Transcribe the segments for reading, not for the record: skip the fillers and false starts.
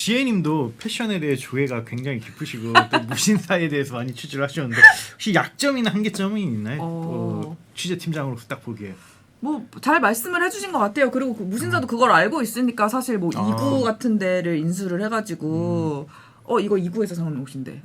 지혜님도 패션에 대해 조예가 굉장히 깊으시고 또 무신사에 대해서 많이 취재를 하셨는데 혹시 약점이나 한계점이 있나요? 취재팀장으로서 딱 보기에. 뭐 잘 말씀을 해주신 것 같아요. 그리고 그 무신사도 그걸 알고 있으니까 사실 뭐 2구 같은 데를 인수를 해가지고 이거 2구에서 사온 옷인데.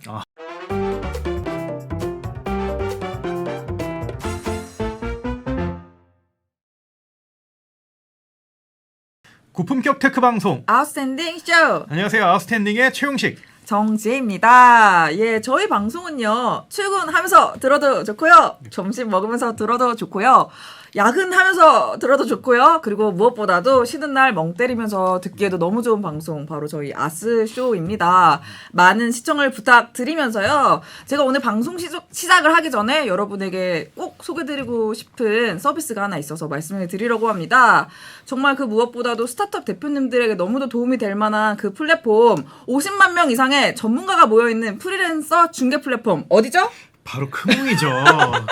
고품격 테크 방송. 아웃스탠딩 쇼. 안녕하세요. 아웃스탠딩의 최용식. 정지혜입니다. 예, 저희 방송은요, 출근하면서 들어도 좋고요, 점심 먹으면서 들어도 좋고요, 야근하면서 들어도 좋고요, 그리고 무엇보다도 쉬는 날 멍 때리면서 듣기에도 너무 좋은 방송, 바로 저희 아스쇼입니다. 많은 시청을 부탁드리면서요, 제가 오늘 방송 시작을 하기 전에 여러분에게 꼭 소개드리고 싶은 서비스가 하나 있어서 말씀을 드리려고 합니다. 정말 그 무엇보다도 스타트업 대표님들에게 너무도 도움이 될 만한 그 플랫폼, 50만 명 이상의 전문가가 모여있는 프리랜서 중개 플랫폼, 어디죠? 바로 크몽이죠.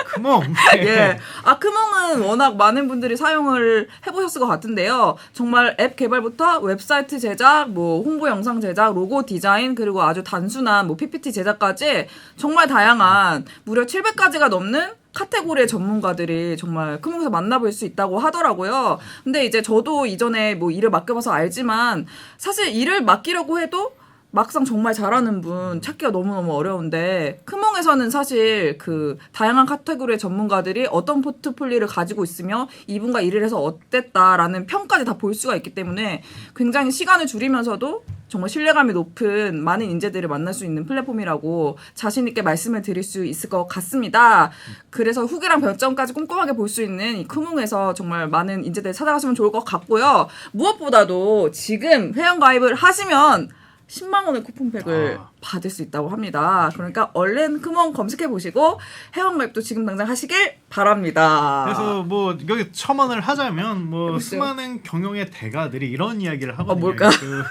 크몽. 예. 크몽은 워낙 많은 분들이 사용을 해보셨을 것 같은데요. 정말 앱 개발부터 웹사이트 제작, 뭐 홍보 영상 제작, 로고 디자인, 그리고 아주 단순한 뭐 PPT 제작까지 정말 다양한 무려 700가지가 넘는 카테고리의 전문가들이 정말 크몽에서 만나볼 수 있다고 하더라고요. 근데 이제 저도 이전에 뭐 일을 맡겨봐서 알지만 사실 일을 맡기려고 해도 막상 정말 잘하는 분 찾기가 너무너무 어려운데, 크몽에서는 사실 그 다양한 카테고리의 전문가들이 어떤 포트폴리오를 가지고 있으며 이분과 일을 해서 어땠다라는 평까지 다 볼 수가 있기 때문에 굉장히 시간을 줄이면서도 정말 신뢰감이 높은 많은 인재들을 만날 수 있는 플랫폼이라고 자신 있게 말씀을 드릴 수 있을 것 같습니다. 그래서 후기랑 별점까지 꼼꼼하게 볼 수 있는 이 크몽에서 정말 많은 인재들 찾아가시면 좋을 것 같고요. 무엇보다도 지금 회원가입을 하시면 10만 원의 쿠폰팩을 받을 수 있다고 합니다. 그러니까 얼른 크몽 검색해 보시고 회원가입도 지금 당장 하시길 바랍니다. 그래서 뭐 여기 첨언을 하자면 뭐 해보시죠. 수많은 경영의 대가들이 이런 이야기를 하거든요. 뭘까? 그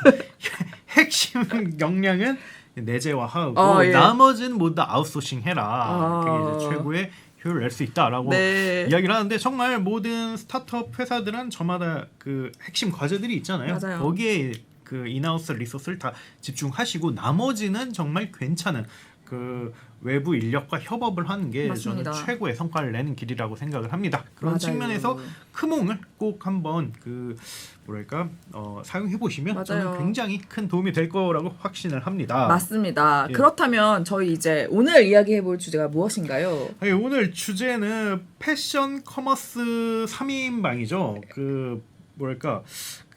핵심 역량은 내재화하고 예. 나머지는 모두 다 아웃소싱 해라. 그게 이제 최고의 효율을 낼 수 있다라고 네. 이야기를 하는데, 정말 모든 스타트업 회사들은 저마다 그 핵심 과제들이 있잖아요. 맞아요. 거기에 그 인하우스 리소스를 다 집중하시고 나머지는 정말 괜찮은 그 외부 인력과 협업을 하는 게 맞습니다. 저는 최고의 성과를 내는 길이라고 생각을 합니다. 그런 맞아요. 측면에서 크몽을 꼭 한번 그 뭐랄까 사용해 보시면 저는 굉장히 큰 도움이 될 거라고 확신을 합니다. 맞습니다. 예. 그렇다면 저희 이제 오늘 이야기해볼 주제가 무엇인가요? 네, 오늘 주제는 패션 커머스 3인방이죠. 그 뭐랄까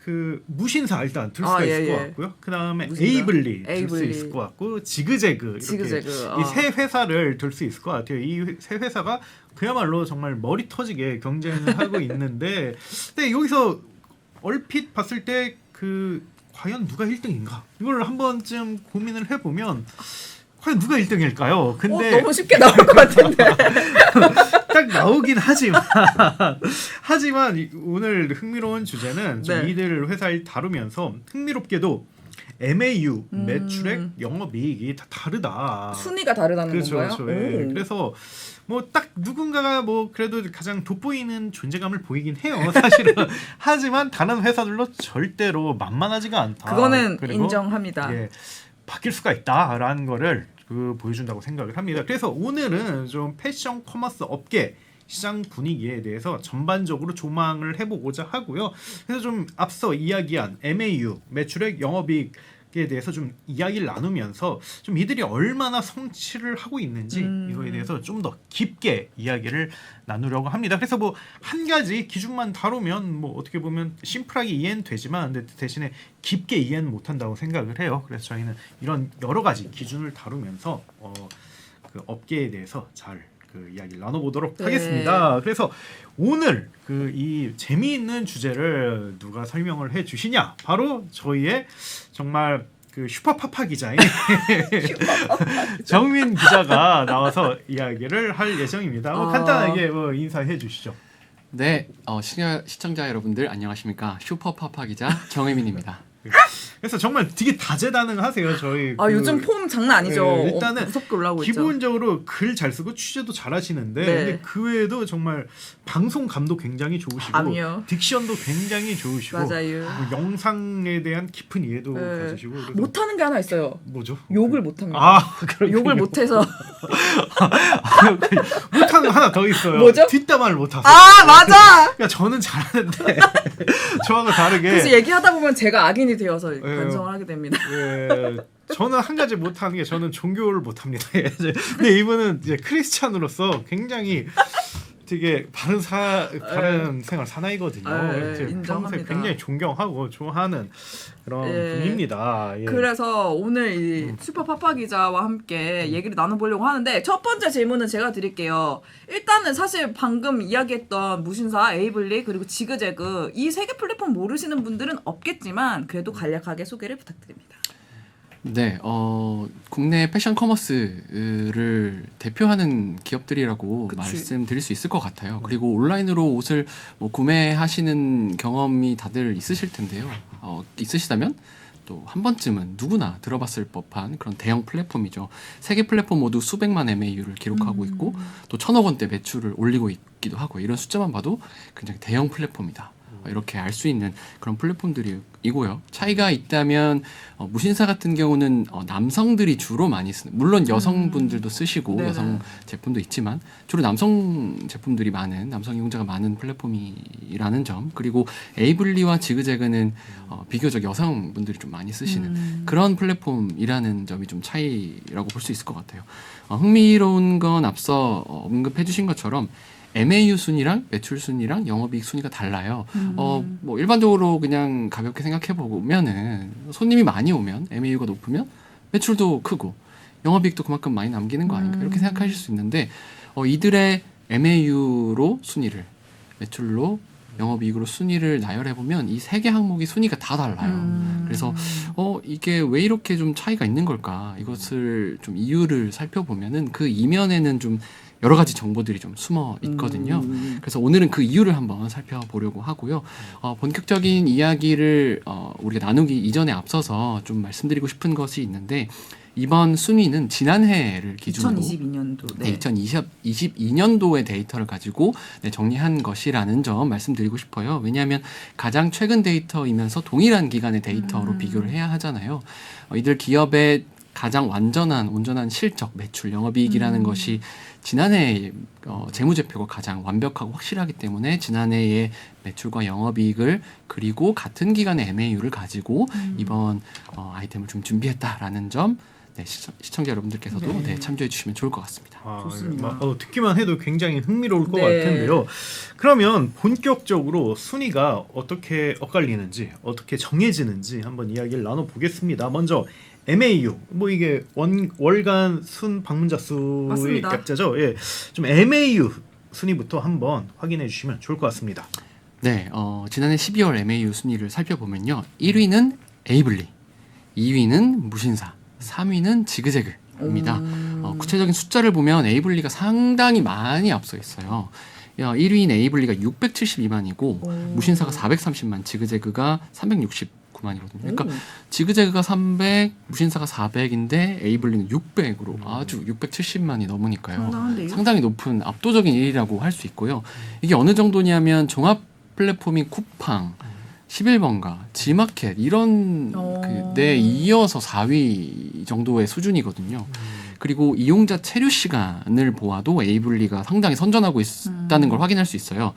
그 무신사 일단 들 수가 있을 것 같고요. 그 다음에 에이블리 들 수 있을 것 같고, 지그재그 이렇게 이 세 회사를 들 수 있을 것 같아요. 이 세 회사가 그야말로 정말 머리 터지게 경쟁을 하고 있는데, 근데 여기서 얼핏 봤을 때 그 과연 누가 1등인가 이걸 한 번쯤 고민을 해보면 과연 누가 1등일까요? 근데 너무 쉽게 나올 것 같은데. 딱 나오긴 하지만 오늘 흥미로운 주제는 좀 이들 회사를 다루면서 흥미롭게도 MAU 매출액 영업이익이 다 다르다. 순위가 다르다는 건가요? 그렇죠. 네. 그래서 뭐 딱 누군가가 뭐 그래도 가장 돋보이는 존재감을 보이긴 해요, 사실은. 하지만 다른 회사들로 절대로 만만하지가 않다. 그거는 인정합니다. 예, 바뀔 수가 있다라는 거를 보여준다고 생각을 합니다. 그래서 오늘은 좀 패션 커머스 업계 시장 분위기에 대해서 전반적으로 조망을 해보고자 하고요. 그래서 좀 앞서 이야기한 MAU 매출액 영업이익에 대해서 좀 이야기를 나누면서 좀 이들이 얼마나 성취를 하고 있는지 이거에 대해서 좀 더 깊게 이야기를 나누려고 합니다. 그래서 뭐 한 가지 기준만 다루면 뭐 어떻게 보면 심플하게 이해는 되지만 근데 대신에 깊게 이해는 못한다고 생각을 해요. 그래서 저희는 이런 여러 가지 기준을 다루면서 그 업계에 대해서 잘 그 이야기를 나눠보도록 하겠습니다. 그래서 오늘 그 이 재미있는 주제를 누가 설명을 해주시냐? 바로 저희의 정말 그 슈퍼파파 기자인 정민 기자가 나와서 이야기를 할 예정입니다. 간단하게 인사해 주시죠. 네, 시청자 여러분들 안녕하십니까? 슈퍼파파 기자 정혜민입니다. 그래서 정말 되게 다재다능하세요 저희. 아 요즘 폼 장난 아니죠. 네, 일단은 무섭게 올라오고 있죠. 기본적으로 글 잘 쓰고 취재도 잘하시는데 네. 근데 그 외에도 정말 방송감도 굉장히 좋으시고 아니요. 딕션도 굉장히 좋으시고 맞아요. 뭐 영상에 대한 깊은 이해도 네. 가지시고 그래서 못하는 게 하나 있어요. 뭐죠? 욕을 못합니다. 아 그렇군요. 욕을 못해서 못하는 거 하나 더 있어요. 뭐죠? 뒷담화를 못하세요. 아 맞아. 그러니까 저는 잘하는데 저하고 다르게 그래서 얘기하다 보면 제가 악인이 되어서 반성을 하게 됩니다. 예, 저는 한 가지 못하는 게 저는 종교를 못합니다. 예, 근데 이분은 이제 크리스찬으로서 굉장히 되게 바른 생활 사나이거든요. 네, 인정합니다. 평소에 굉장히 존경하고 좋아하는 그런 예. 분입니다. 예. 그래서 오늘 이 슈퍼 파파 기자와 함께 얘기를 나눠보려고 하는데 첫 번째 질문은 제가 드릴게요. 일단은 사실 방금 이야기했던 무신사, 에이블리 그리고 지그재그 이 세 개 플랫폼 모르시는 분들은 없겠지만 그래도 간략하게 소개를 부탁드립니다. 네, 국내 패션 커머스를 대표하는 기업들이라고 그치. 말씀드릴 수 있을 것 같아요. 그리고 온라인으로 옷을 뭐 구매하시는 경험이 다들 있으실 텐데요. 있으시다면 또 한 번쯤은 누구나 들어봤을 법한 그런 대형 플랫폼이죠. 세 개 플랫폼 모두 수백만 MAU를 기록하고 있고 또 1,000억 원대 매출을 올리고 있기도 하고 이런 숫자만 봐도 굉장히 대형 플랫폼이다. 이렇게 알 수 있는 그런 플랫폼들이고요. 차이가 있다면 무신사 같은 경우는 남성들이 주로 많이 쓰는, 물론 여성분들도 쓰시고 네네. 여성 제품도 있지만 주로 남성 제품들이 많은, 남성 이용자가 많은 플랫폼이라는 점, 그리고 에이블리와 지그재그는 비교적 여성분들이 좀 많이 쓰시는 그런 플랫폼이라는 점이 좀 차이라고 볼 수 있을 것 같아요. 흥미로운 건 앞서 언급해 주신 것처럼 MAU 순위랑 매출 순위랑 영업이익 순위가 달라요. 뭐 일반적으로 그냥 가볍게 생각해 보면은 손님이 많이 오면 MAU가 높으면 매출도 크고 영업이익도 그만큼 많이 남기는 거 아닌가 이렇게 생각하실 수 있는데 이들의 MAU로 순위를 매출로 영업이익으로 순위를 나열해 보면 이 세 개 항목이 순위가 다 달라요. 그래서 이게 왜 이렇게 좀 차이가 있는 걸까? 이것을 좀 이유를 살펴보면은 그 이면에는 좀 여러 가지 정보들이 좀 숨어 있거든요. 그래서 오늘은 그 이유를 한번 살펴보려고 하고요. 본격적인 이야기를 우리가 나누기 이전에 앞서서 좀 말씀드리고 싶은 것이 있는데 이번 순위는 지난해를 기준으로 2022년도. 네, 2022년도의 데이터를 가지고 정리한 것이라는 점 말씀드리고 싶어요. 왜냐하면 가장 최근 데이터이면서 동일한 기간의 데이터로 비교를 해야 하잖아요. 이들 기업의 가장 온전한 실적, 매출, 영업이익이라는 것이 지난해 재무제표가 가장 완벽하고 확실하기 때문에 지난해의 매출과 영업이익을 그리고 같은 기간의 MAU를 가지고 이번 아이템을 좀 준비했다라는 점 시청자 여러분들께서도 참조해 주시면 좋을 것 같습니다. 좋습니다. 듣기만 해도 굉장히 흥미로울 것 네. 같은데요. 그러면 본격적으로 순위가 어떻게 엇갈리는지 어떻게 정해지는지 한번 이야기를 나눠보겠습니다. 먼저 MAU 뭐 이게 월간 순 방문자 수의 맞습니다. 값자죠. 예, 좀 MAU 순위부터 한번 확인해 주시면 좋을 것 같습니다. 네, 지난해 12월 MAU 순위를 살펴보면요. 1위는 에이블리, 2위는 무신사, 3위는 지그재그입니다. 구체적인 숫자를 보면 에이블리가 상당히 많이 앞서 있어요. 1위인 에이블리가 672만이고 무신사가 430만, 지그재그가 369만이거든요. 그러니까 지그재그가 300, 무신사가 400인데 에이블리는 600으로 아주 670만이 넘으니까요. 상당한데요? 상당히 높은 압도적인 1위라고 할 수 있고요. 이게 어느 정도냐면 종합 플랫폼인 쿠팡, 11번가, 지마켓 이런 데 이어서 4위 정도의 수준이거든요. 그리고 이용자 체류 시간을 보아도 에이블리가 상당히 선전하고 있다는 걸 확인할 수 있어요.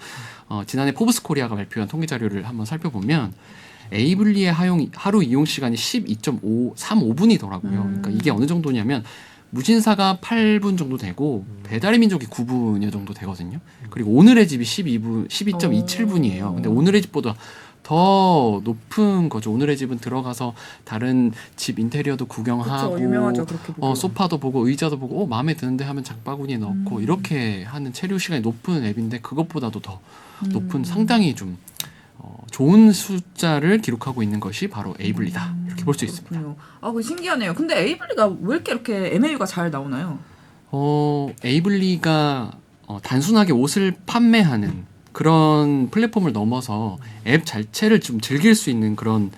지난해 포브스 코리아가 발표한 통계 자료를 한번 살펴보면 에이블리의 하루 이용 시간이 12.35분이더라고요. 그러니까 이게 어느 정도냐면 무신사가 8분 정도 되고 배달의 민족이 9분여 정도 되거든요. 그리고 오늘의 집이 12.27분이에요. 근데 오늘의 집보다 더 높은 거죠. 오늘의 집은 들어가서 다른 집 인테리어도 구경하고 그쵸, 유명하죠. 그렇게 보고. 소파도 보고 의자도 보고 마음에 드는데 하면 장바구니에 넣고 이렇게 하는 체류 시간이 높은 앱인데 그것보다도 더 높은 상당히 좀 좋은 숫자를 기록하고 있는 것이 바로 에이블리다. 이렇게 볼 수 있습니다. 그렇군요. 그 신기하네요. 근데 에이블리가 왜 이렇게 MAU가 잘 나오나요? 에이블리가 단순하게 옷을 판매하는 그런 플랫폼을 넘어서 앱 자체를 좀 즐길 수 있는 그런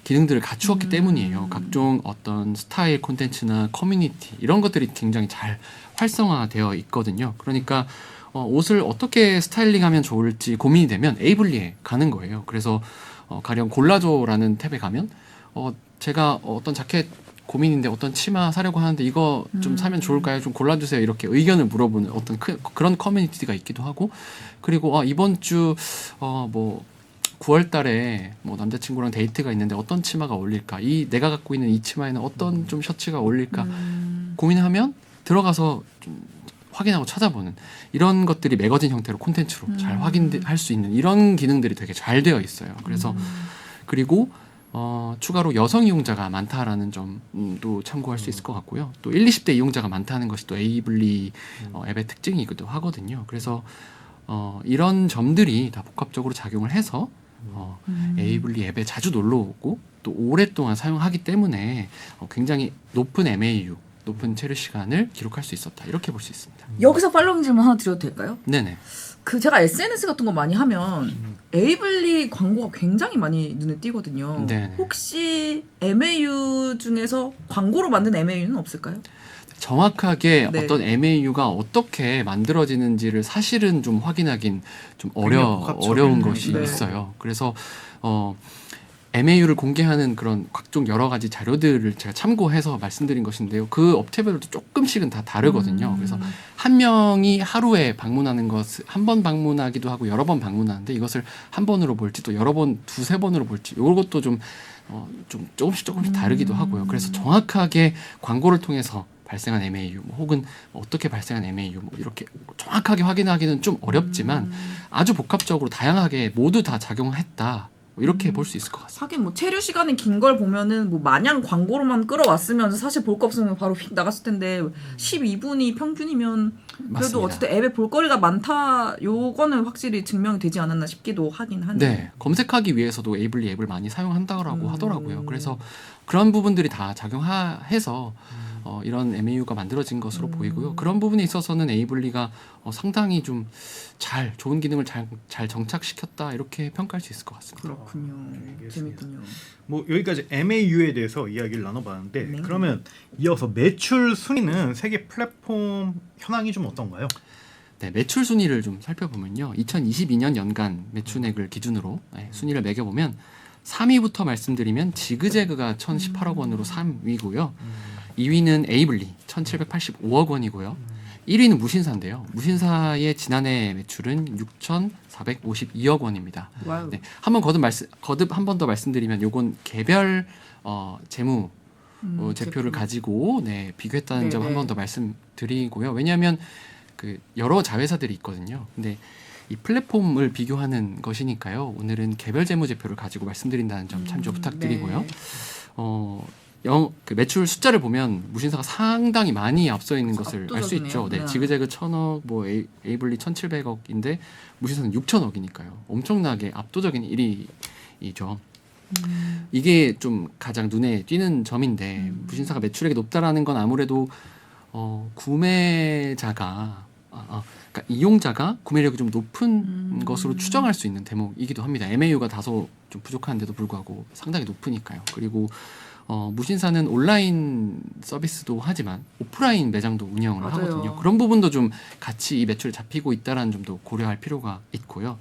기능들을 갖추었기 때문이에요. 각종 어떤 스타일 콘텐츠나 커뮤니티 이런 것들이 굉장히 잘 활성화되어 있거든요. 그러니까 옷을 어떻게 스타일링하면 좋을지 고민이 되면 에이블리에 가는 거예요. 그래서 가령 골라줘라는 탭에 가면 제가 어떤 자켓 고민인데 어떤 치마 사려고 하는데 이거 좀 사면 좋을까요? 좀 골라주세요. 이렇게 의견을 물어보는 어떤 그런 커뮤니티가 있기도 하고, 그리고 이번 주 뭐 9월 달에 뭐 남자친구랑 데이트가 있는데 어떤 치마가 어울릴까? 내가 갖고 있는 이 치마에는 어떤 좀 셔츠가 어울릴까? 고민하면 들어가서 좀 확인하고 찾아보는 이런 것들이 매거진 형태로 콘텐츠로 잘 확인할 수 있는 이런 기능들이 되게 잘 되어 있어요. 그래서 그리고 추가로 여성 이용자가 많다라는 점도 참고할 수 있을 것 같고요. 또 1, 20대 이용자가 많다는 것이 또 에이블리 앱의 특징이기도 하거든요. 그래서 이런 점들이 다 복합적으로 작용을 해서 에이블리 앱에 자주 놀러 오고 또 오랫동안 사용하기 때문에 굉장히 높은 MAU, 높은 체류 시간을 기록할 수 있었다. 이렇게 볼 수 있습니다. 여기서 팔로잉 질문 하나 드려도 될까요? 네네. 제가 SNS 같은 거 많이 하면 에이블리 광고가 굉장히 많이 눈에 띄거든요. 네네. 혹시 MAU 중에서 광고로 만든 MAU는 없을까요? 정확하게 네. 어떤 MAU가 어떻게 만들어지는지를 사실은 좀 확인하긴 좀 어려운 것이 네. 있어요. 그래서 MAU를 공개하는 그런 각종 여러 가지 자료들을 제가 참고해서 말씀드린 것인데요. 그 업체별도 조금씩은 다 다르거든요. 그래서 한 명이 하루에 방문하는 것을 한 번 방문하기도 하고 여러 번 방문하는데 이것을 한 번으로 볼지 또 여러 번 두세 번으로 볼지 이것도 좀 조금씩 다르기도 하고요. 그래서 정확하게 광고를 통해서 발생한 MAU 혹은 어떻게 발생한 MAU 이렇게 정확하게 확인하기는 좀 어렵지만 아주 복합적으로 다양하게 모두 다 작용했다. 이렇게 볼 수 있을 것 같습니다. 하긴 뭐 체류 시간이 긴 걸 보면은 뭐 마냥 광고로만 끌어왔으면 사실 볼 거 없으면 바로 휙 나갔을 텐데 12분이 평균이면 그래도 맞습니다. 어쨌든 앱에 볼거리가 많다 요거는 확실히 증명이 되지 않았나 싶기도 하긴 하네요. 네, 검색하기 위해서도 에이블리 앱을 많이 사용한다고 하더라고요. 그래서 그런 부분들이 다 작용해서 이런 MAU가 만들어진 것으로 보이고요. 그런 부분에 있어서는 에이블리가 상당히 좀 좋은 기능을 잘 정착시켰다 이렇게 평가할 수 있을 것 같습니다. 그렇군요. 알겠습니다. 재밌군요. 뭐 여기까지 MAU에 대해서 이야기를 나눠봤는데 네. 그러면 이어서 매출 순위는 세계 플랫폼 현황이 좀 어떤가요? 네, 매출 순위를 좀 살펴보면요. 2022년 연간 매출액을 기준으로 순위를 매겨보면 3위부터 말씀드리면 지그재그가 1,018억 원으로 3위고요. 2위는 에이블리 1,785억 원이고요. 1위는 무신사인데요. 무신사의 지난해 매출은 6,452억 원입니다. 와우. 네, 한번 거듭 한 번 더 말씀드리면 요건 개별 재무 제표를 가지고 비교했다는 점 한 번 더 말씀드리고요. 왜냐하면 그 여러 자회사들이 있거든요. 근데 이 플랫폼을 비교하는 것이니까요. 오늘은 개별 재무 제표를 가지고 말씀드린다는 점 참조 부탁드리고요. 그 매출 숫자를 보면 무신사가 상당히 많이 앞서 있는 것을 알 수 있죠. 압도적이네요. 네, 지그재그 1,000억, 뭐 에이블리 1,700억인데 무신사는 6,000억이니까요. 엄청나게 압도적인 1위이죠. 이게 좀 가장 눈에 띄는 점인데 무신사가 매출액이 높다라는 건 아무래도 구매자가 그러니까 이용자가 구매력이 좀 높은 것으로 추정할 수 있는 대목이기도 합니다. MAU가 다소 좀 부족한데도 불구하고 상당히 높으니까요. 그리고 무신사는 온라인 서비스도 하지만 오프라인 매장도 운영을 맞아요. 하거든요. 그런 부분도 좀 같이 이 매출이 잡히고 있다는 점도 고려할 필요가 있고요.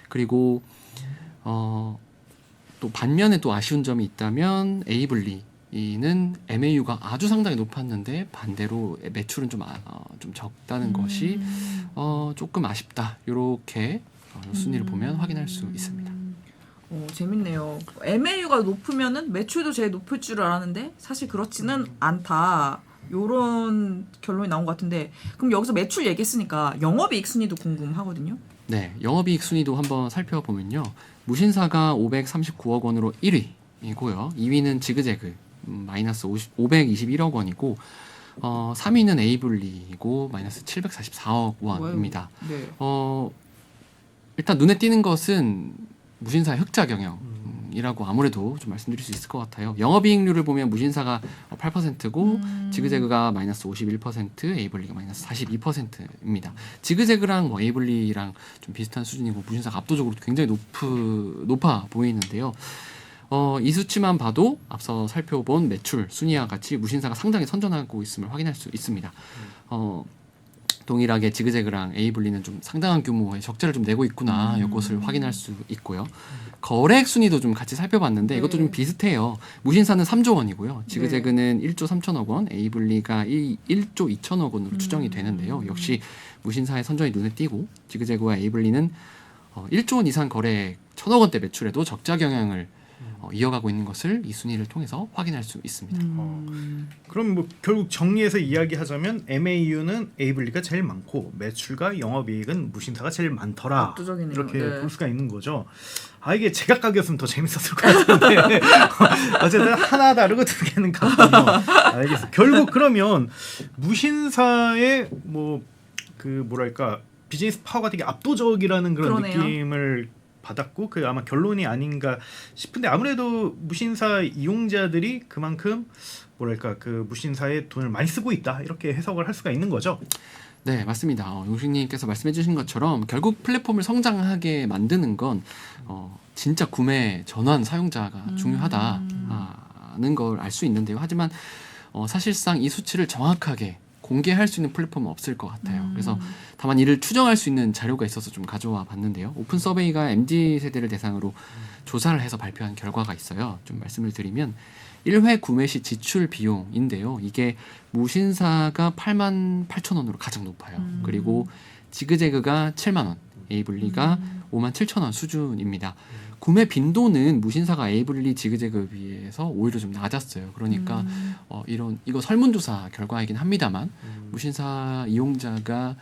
그리고 또 반면에 또 아쉬운 점이 있다면 에이블리는 MAU가 아주 상당히 높았는데 반대로 매출은 좀 적다는 것이 조금 아쉽다. 이렇게 순위를 보면 확인할 수 있습니다. 재밌네요. MAU가 높으면은 매출도 제일 높을 줄 알았는데 사실 그렇지는 않다. 요런 결론이 나온 것 같은데 그럼 여기서 매출 얘기했으니까 영업이익 순위도 궁금하거든요. 네, 영업이익 순위도 한번 살펴보면요. 무신사가 539억 원으로 1위이고요. 2위는 지그재그 마이너스 521억 원이고 3위는 에이블리이고 마이너스 744억 원입니다. 네. 일단 눈에 띄는 것은 무신사의 흑자 경영이라고 아무래도 좀 말씀드릴 수 있을 것 같아요. 영업이익률을 보면 무신사가 8%고 지그재그가 마이너스 51%, 에이블리가 마이너스 42%입니다. 지그재그랑 뭐 에이블리랑 좀 비슷한 수준이고 무신사가 압도적으로 굉장히 높아 보이는데요. 이 수치만 봐도 앞서 살펴본 매출 순위와 같이 무신사가 상당히 선전하고 있음을 확인할 수 있습니다. 동일하게 지그재그랑 에이블리는 좀 상당한 규모의 적자를 좀 내고 있구나 이것을 확인할 수 있고요. 거래액 순위도 좀 같이 살펴봤는데 이것도 좀 비슷해요. 무신사는 3조 원이고요. 지그재그는 1조 3천억 원, 에이블리가 1조 2천억 원으로 추정이 되는데요. 역시 무신사의 선전이 눈에 띄고 지그재그와 에이블리는 1조 원 이상 거래액 1천억 원대 매출에도 적자 경향을 이어가고 있는 것을 이 순위를 통해서 확인할 수 있습니다. 그럼 뭐 결국 정리해서 이야기하자면 MAU는 에이블리가 제일 많고 매출과 영업이익은 무신사가 제일 많더라. 압도적이네요. 이렇게 네. 볼 수가 있는 거죠. 이게 제각각이었으면 더 재밌었을 것 같은데 어쨌든 하나 다르고 두 개는 같군요. 알겠어. 결국 그러면 무신사의 뭐 그 뭐랄까 비즈니스 파워가 되게 압도적이라는 그런 그러네요. 느낌을 받았고 그 아마 결론이 아닌가 싶은데 아무래도 무신사 이용자들이 그만큼 뭐랄까 그 무신사에 돈을 많이 쓰고 있다 이렇게 해석을 할 수가 있는 거죠. 네, 맞습니다. 용식님께서 말씀해주신 것처럼 결국 플랫폼을 성장하게 만드는 건 진짜 구매 전환 사용자가 중요하다는 걸 알 수 있는데요. 하지만 사실상 이 수치를 정확하게 공개할 수 있는 플랫폼은 없을 것 같아요. 그래서 다만 이를 추정할 수 있는 자료가 있어서 좀 가져와 봤는데요. 오픈 서베이가 MZ세대를 대상으로 조사를 해서 발표한 결과가 있어요. 좀 말씀을 드리면 1회 구매 시 지출 비용인데요. 이게 무신사가 8만 8천 원으로 가장 높아요. 그리고 지그재그가 7만 원, 에이블리가 5만 7천 원 수준입니다. 구매 빈도는 무신사가 에이블리 지그재그에 비해서 오히려 좀 낮았어요. 그러니까 이거 설문조사 결과이긴 합니다만 무신사 이용자가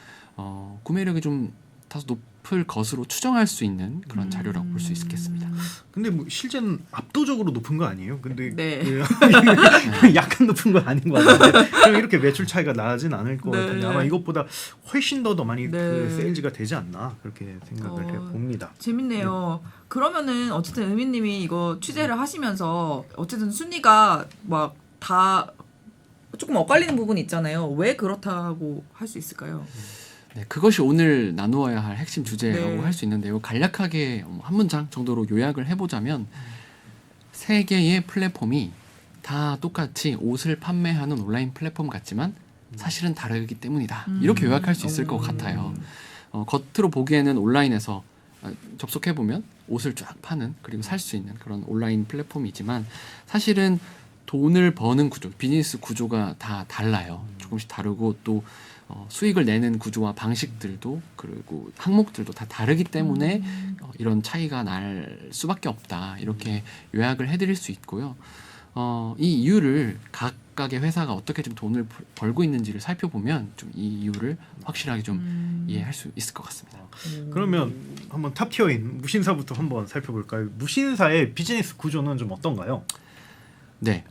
구매력이 좀 다소 높을 것으로 추정할 수 있는 그런 자료라고 볼 수 있겠습니다. 근데 뭐 실제는 압도적으로 높은 거 아니에요? 근데 네. 약간 높은 건 아닌 것 같은데 그럼 이렇게 매출 차이가 나진 않을 것 네. 같은데 아마 이것보다 훨씬 더 많이 네. 그 세일즈가 되지 않나 그렇게 생각을 해봅니다. 재밌네요. 그러면은 어쨌든 의미님이 이거 취재를 하시면서 어쨌든 순위가 막 다 조금 엇갈리는 부분이 있잖아요. 왜 그렇다고 할 수 있을까요? 네, 그것이 오늘 나누어야 할 핵심 주제라고 네. 할 수 있는데요. 간략하게 한 문장 정도로 요약을 해보자면 세 개의 플랫폼이 다 똑같이 옷을 판매하는 온라인 플랫폼 같지만 사실은 다르기 때문이다. 이렇게 요약할 수 있을 것 같아요. 겉으로 보기에는 온라인에서 접속해보면 옷을 쫙 파는 그리고 살 수 있는 그런 온라인 플랫폼이지만 사실은 돈을 버는 구조, 비즈니스 구조가 다 달라요. 조금씩 다르고 또 수익을 내는 구조와 방식들도 그리고 항목들도 다 다르기 때문에 이런 차이가 날 수밖에 없다. 이렇게 요약을 해드릴 수 있고요. 이 이유를 각각의 회사가 어떻게 좀 돈을 벌고 있는지를 살펴보면 좀 이 이유를 확실하게 좀 이해할 수 있을 것 같습니다. 그러면 한번 탑티어인 무신사부터 한번 살펴볼까요? 무신사의 비즈니스 구조는 좀 어떤가요? 네,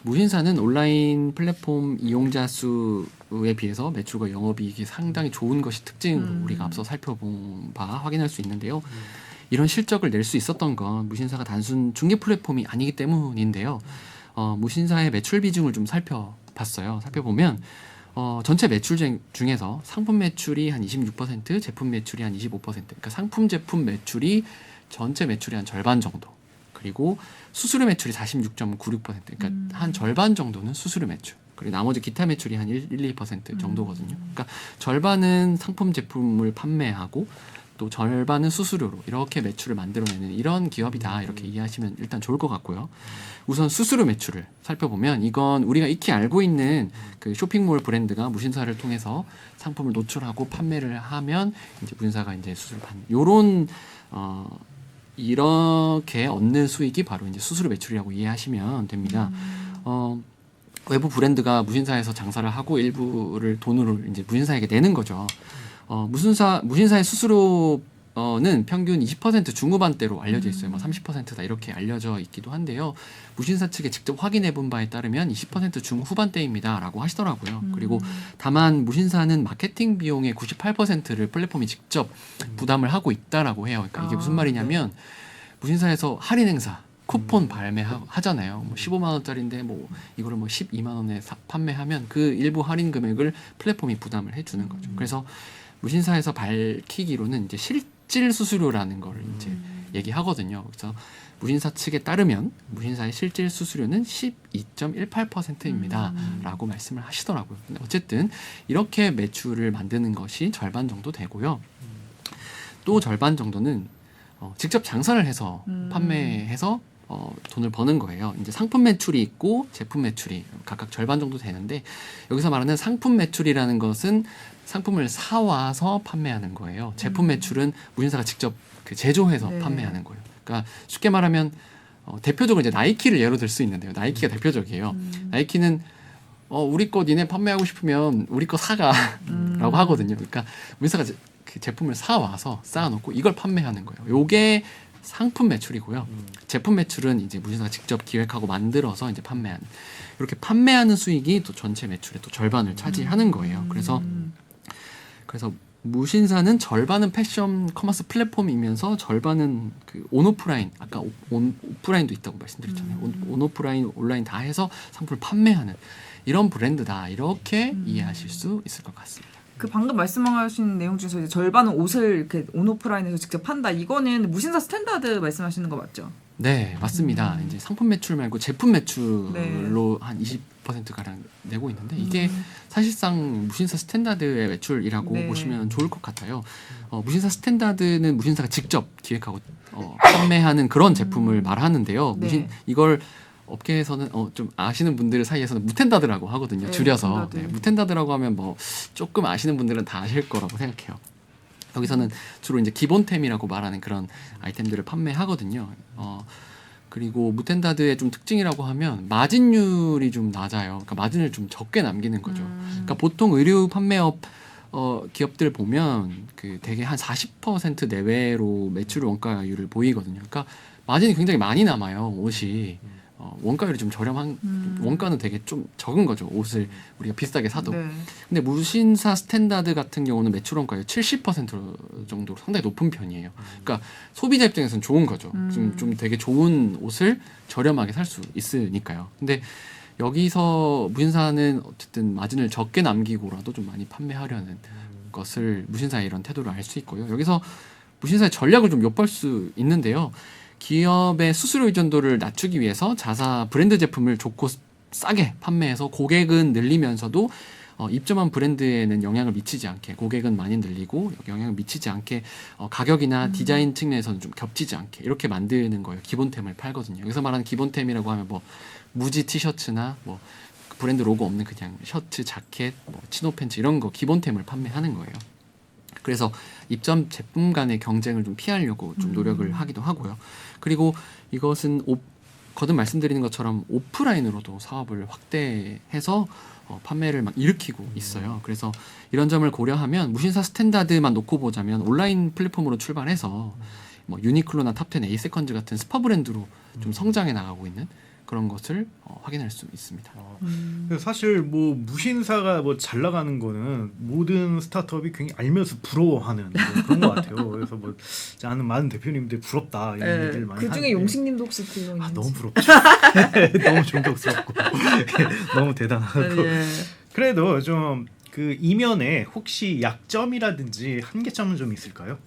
무신사는 온라인 플랫폼 이용자 수에 비해서 매출과 영업이익이 상당히 좋은 것이 특징으로 우리가 앞서 살펴본 바 확인할 수 있는데요. 이런 실적을 낼 수 있었던 건 무신사가 단순 중개 플랫폼이 아니기 때문인데요. 무신사의 매출 비중을 좀 살펴봤어요. 살펴보면 전체 매출 중에서 상품 매출이 한 26%, 제품 매출이 한 25%, 그러니까 상품 제품 매출이 전체 매출의 한 절반 정도. 그리고 수수료 매출이 46.96%, 그러니까 한 절반 정도는 수수료 매출. 그리고 나머지 기타 매출이 한 1-2% 정도거든요. 그러니까 절반은 상품 제품을 판매하고 또 절반은 수수료로 이렇게 매출을 만들어내는 이런 기업이다. 이렇게 이해하시면 일단 좋을 것 같고요. 우선 수수료 매출을 살펴보면 이건 우리가 익히 알고 있는 그 쇼핑몰 브랜드가 무신사를 통해서 상품을 노출하고 판매를 하면 이제 무신사가 이제 수수료를 받는 요런 이렇게 얻는 수익이 바로 이제 수수료 매출이라고 이해하시면 됩니다. 외부 브랜드가 무신사에서 장사를 하고 일부를 돈으로 이제 무신사에게 내는 거죠. 무신사의 수수료는 평균 20% 중후반대로 알려져 있어요. 30%다 이렇게 알려져 있기도 한데요. 무신사 측에 직접 확인해 본 바에 따르면 20% 중후반대입니다라고 하시더라고요. 그리고 다만 무신사는 마케팅 비용의 98%를 플랫폼이 직접 부담을 하고 있다라고 해요. 그러니까 이게 무슨 말이냐면 무신사에서 할인 행사 쿠폰 발매하잖아요. 뭐 15만 원짜리인데 뭐 이거를 뭐 12만 원에 판매하면 그 일부 할인 금액을 플랫폼이 부담을 해주는 거죠. 그래서 무신사에서 밝히기로는 이제 실질 수수료라는 걸 이제 얘기하거든요. 그래서 무신사 측에 따르면 무신사의 실질 수수료는 12.18%입니다. 라고 말씀을 하시더라고요. 근데 어쨌든 이렇게 매출을 만드는 것이 절반 정도 되고요. 또 절반 정도는 직접 장사를 해서 판매해서 돈을 버는 거예요. 이제 상품 매출이 있고 제품 매출이 각각 절반 정도 되는데 여기서 말하는 상품 매출이라는 것은 상품을 사와서 판매하는 거예요. 제품 매출은 무신사가 직접 그 제조해서 네. 판매하는 거예요. 그러니까 쉽게 말하면 대표적으로 이제 나이키를 예로 들 수 있는데요. 나이키가 대표적이에요. 나이키는 우리 거 니네 판매하고 싶으면 우리 거 사가라고 하거든요. 그러니까 무신사가 그 제품을 사와서 쌓아놓고 이걸 판매하는 거예요. 요게 상품 매출이고요. 제품 매출은 이제 무신사가 직접 기획하고 만들어서 이제 판매하는 이렇게 판매하는 수익이 또 전체 매출의 또 절반을 차지하는 거예요. 그래서 무신사는 절반은 패션 커머스 플랫폼이면서 절반은 그 온오프라인 아까 오프라인도 있다고 말씀드렸잖아요. 온오프라인 온라인 다 해서 상품을 판매하는 이런 브랜드다 이렇게 이해하실 수 있을 것 같습니다. 그 방금 말씀하신 내용 중에서 이제 절반은 옷을 이렇게 온오프라인에서 직접 판다. 이거는 무신사 스탠다드 말씀하시는 거 맞죠? 네, 맞습니다. 이제 상품 매출 말고 제품 매출로 네. 한 20% 가량 내고 있는데 이게 사실상 무신사 스탠다드의 매출이라고 네. 보시면 좋을 것 같아요. 무신사 스탠다드는 무신사가 직접 기획하고 판매하는 그런 제품을 말하는데요. 네. 이걸 업계에서는 좀 아시는 분들 사이에서는 무텐다드라고 하거든요. 네, 줄여서 무텐다드. 네, 무텐다드라고 하면 뭐 조금 아시는 분들은 다 아실 거라고 생각해요. 여기서는 주로 이제 기본템이라고 말하는 그런 아이템들을 판매하거든요. 그리고 무텐다드의 좀 특징이라고 하면 마진율이 좀 낮아요. 그러니까 마진을 좀 적게 남기는 거죠. 그러니까 보통 의류 판매업 기업들 보면 그 되게 한 40% 내외로 매출 원가율을 보이거든요. 그러니까 마진이 굉장히 많이 남아요. 옷이. 원가율이 좀 저렴한 원가는 되게 좀 적은 거죠. 옷을 우리가 비싸게 사도. 네. 근데 무신사 스탠다드 같은 경우는 매출 원가율 70% 정도로 상당히 높은 편이에요. 그러니까 소비자 입장에서는 좋은 거죠. 좀 되게 좋은 옷을 저렴하게 살 수 있으니까요. 근데 여기서 무신사는 어쨌든 마진을 적게 남기고라도 좀 많이 판매하려는 것을 무신사의 이런 태도를 알 수 있고요. 여기서 무신사의 전략을 좀 엿볼 수 있는데요. 기업의 수수료 의존도를 낮추기 위해서 자사 브랜드 제품을 좋고 싸게 판매해서 고객은 늘리면서도 입점한 브랜드에는 영향을 미치지 않게 고객은 많이 늘리고 영향을 미치지 않게 가격이나 디자인 측면에서는 좀 겹치지 않게 이렇게 만드는 거예요. 기본템을 팔거든요. 여기서 말하는 기본템이라고 하면 뭐 무지 티셔츠나 뭐 브랜드 로고 없는 그냥 셔츠, 자켓, 뭐 치노 팬츠 이런 거 기본템을 판매하는 거예요. 그래서 입점 제품 간의 경쟁을 좀 피하려고 좀 노력을 하기도 하고요. 그리고 이것은 거듭 말씀드리는 것처럼 오프라인으로도 사업을 확대해서 판매를 막 일으키고 있어요. 그래서 이런 점을 고려하면 무신사 스탠다드만 놓고 보자면 온라인 플랫폼으로 출발해서 뭐 유니클로나 탑10, 에이세컨즈 같은 스파 브랜드로 좀 성장해 나가고 있는 그런 것을 확인할 수 있습니다. 그래서 사실 뭐 무신사가 뭐 잘 나가는 거는 모든 스타트업이 굉장히 알면서 부러워하는 뭐 그런 것 같아요. 그래서 뭐 아는 많은 대표님들 부럽다 이런 얘기를 많이 그 중에 하는데 용식님도 혹시 그거 있는지. 너무 부럽죠. 너무 존경스럽고 너무 대단하고 네. 그래도 좀 그 이면에 혹시 약점이라든지 한계점은 좀 있을까요?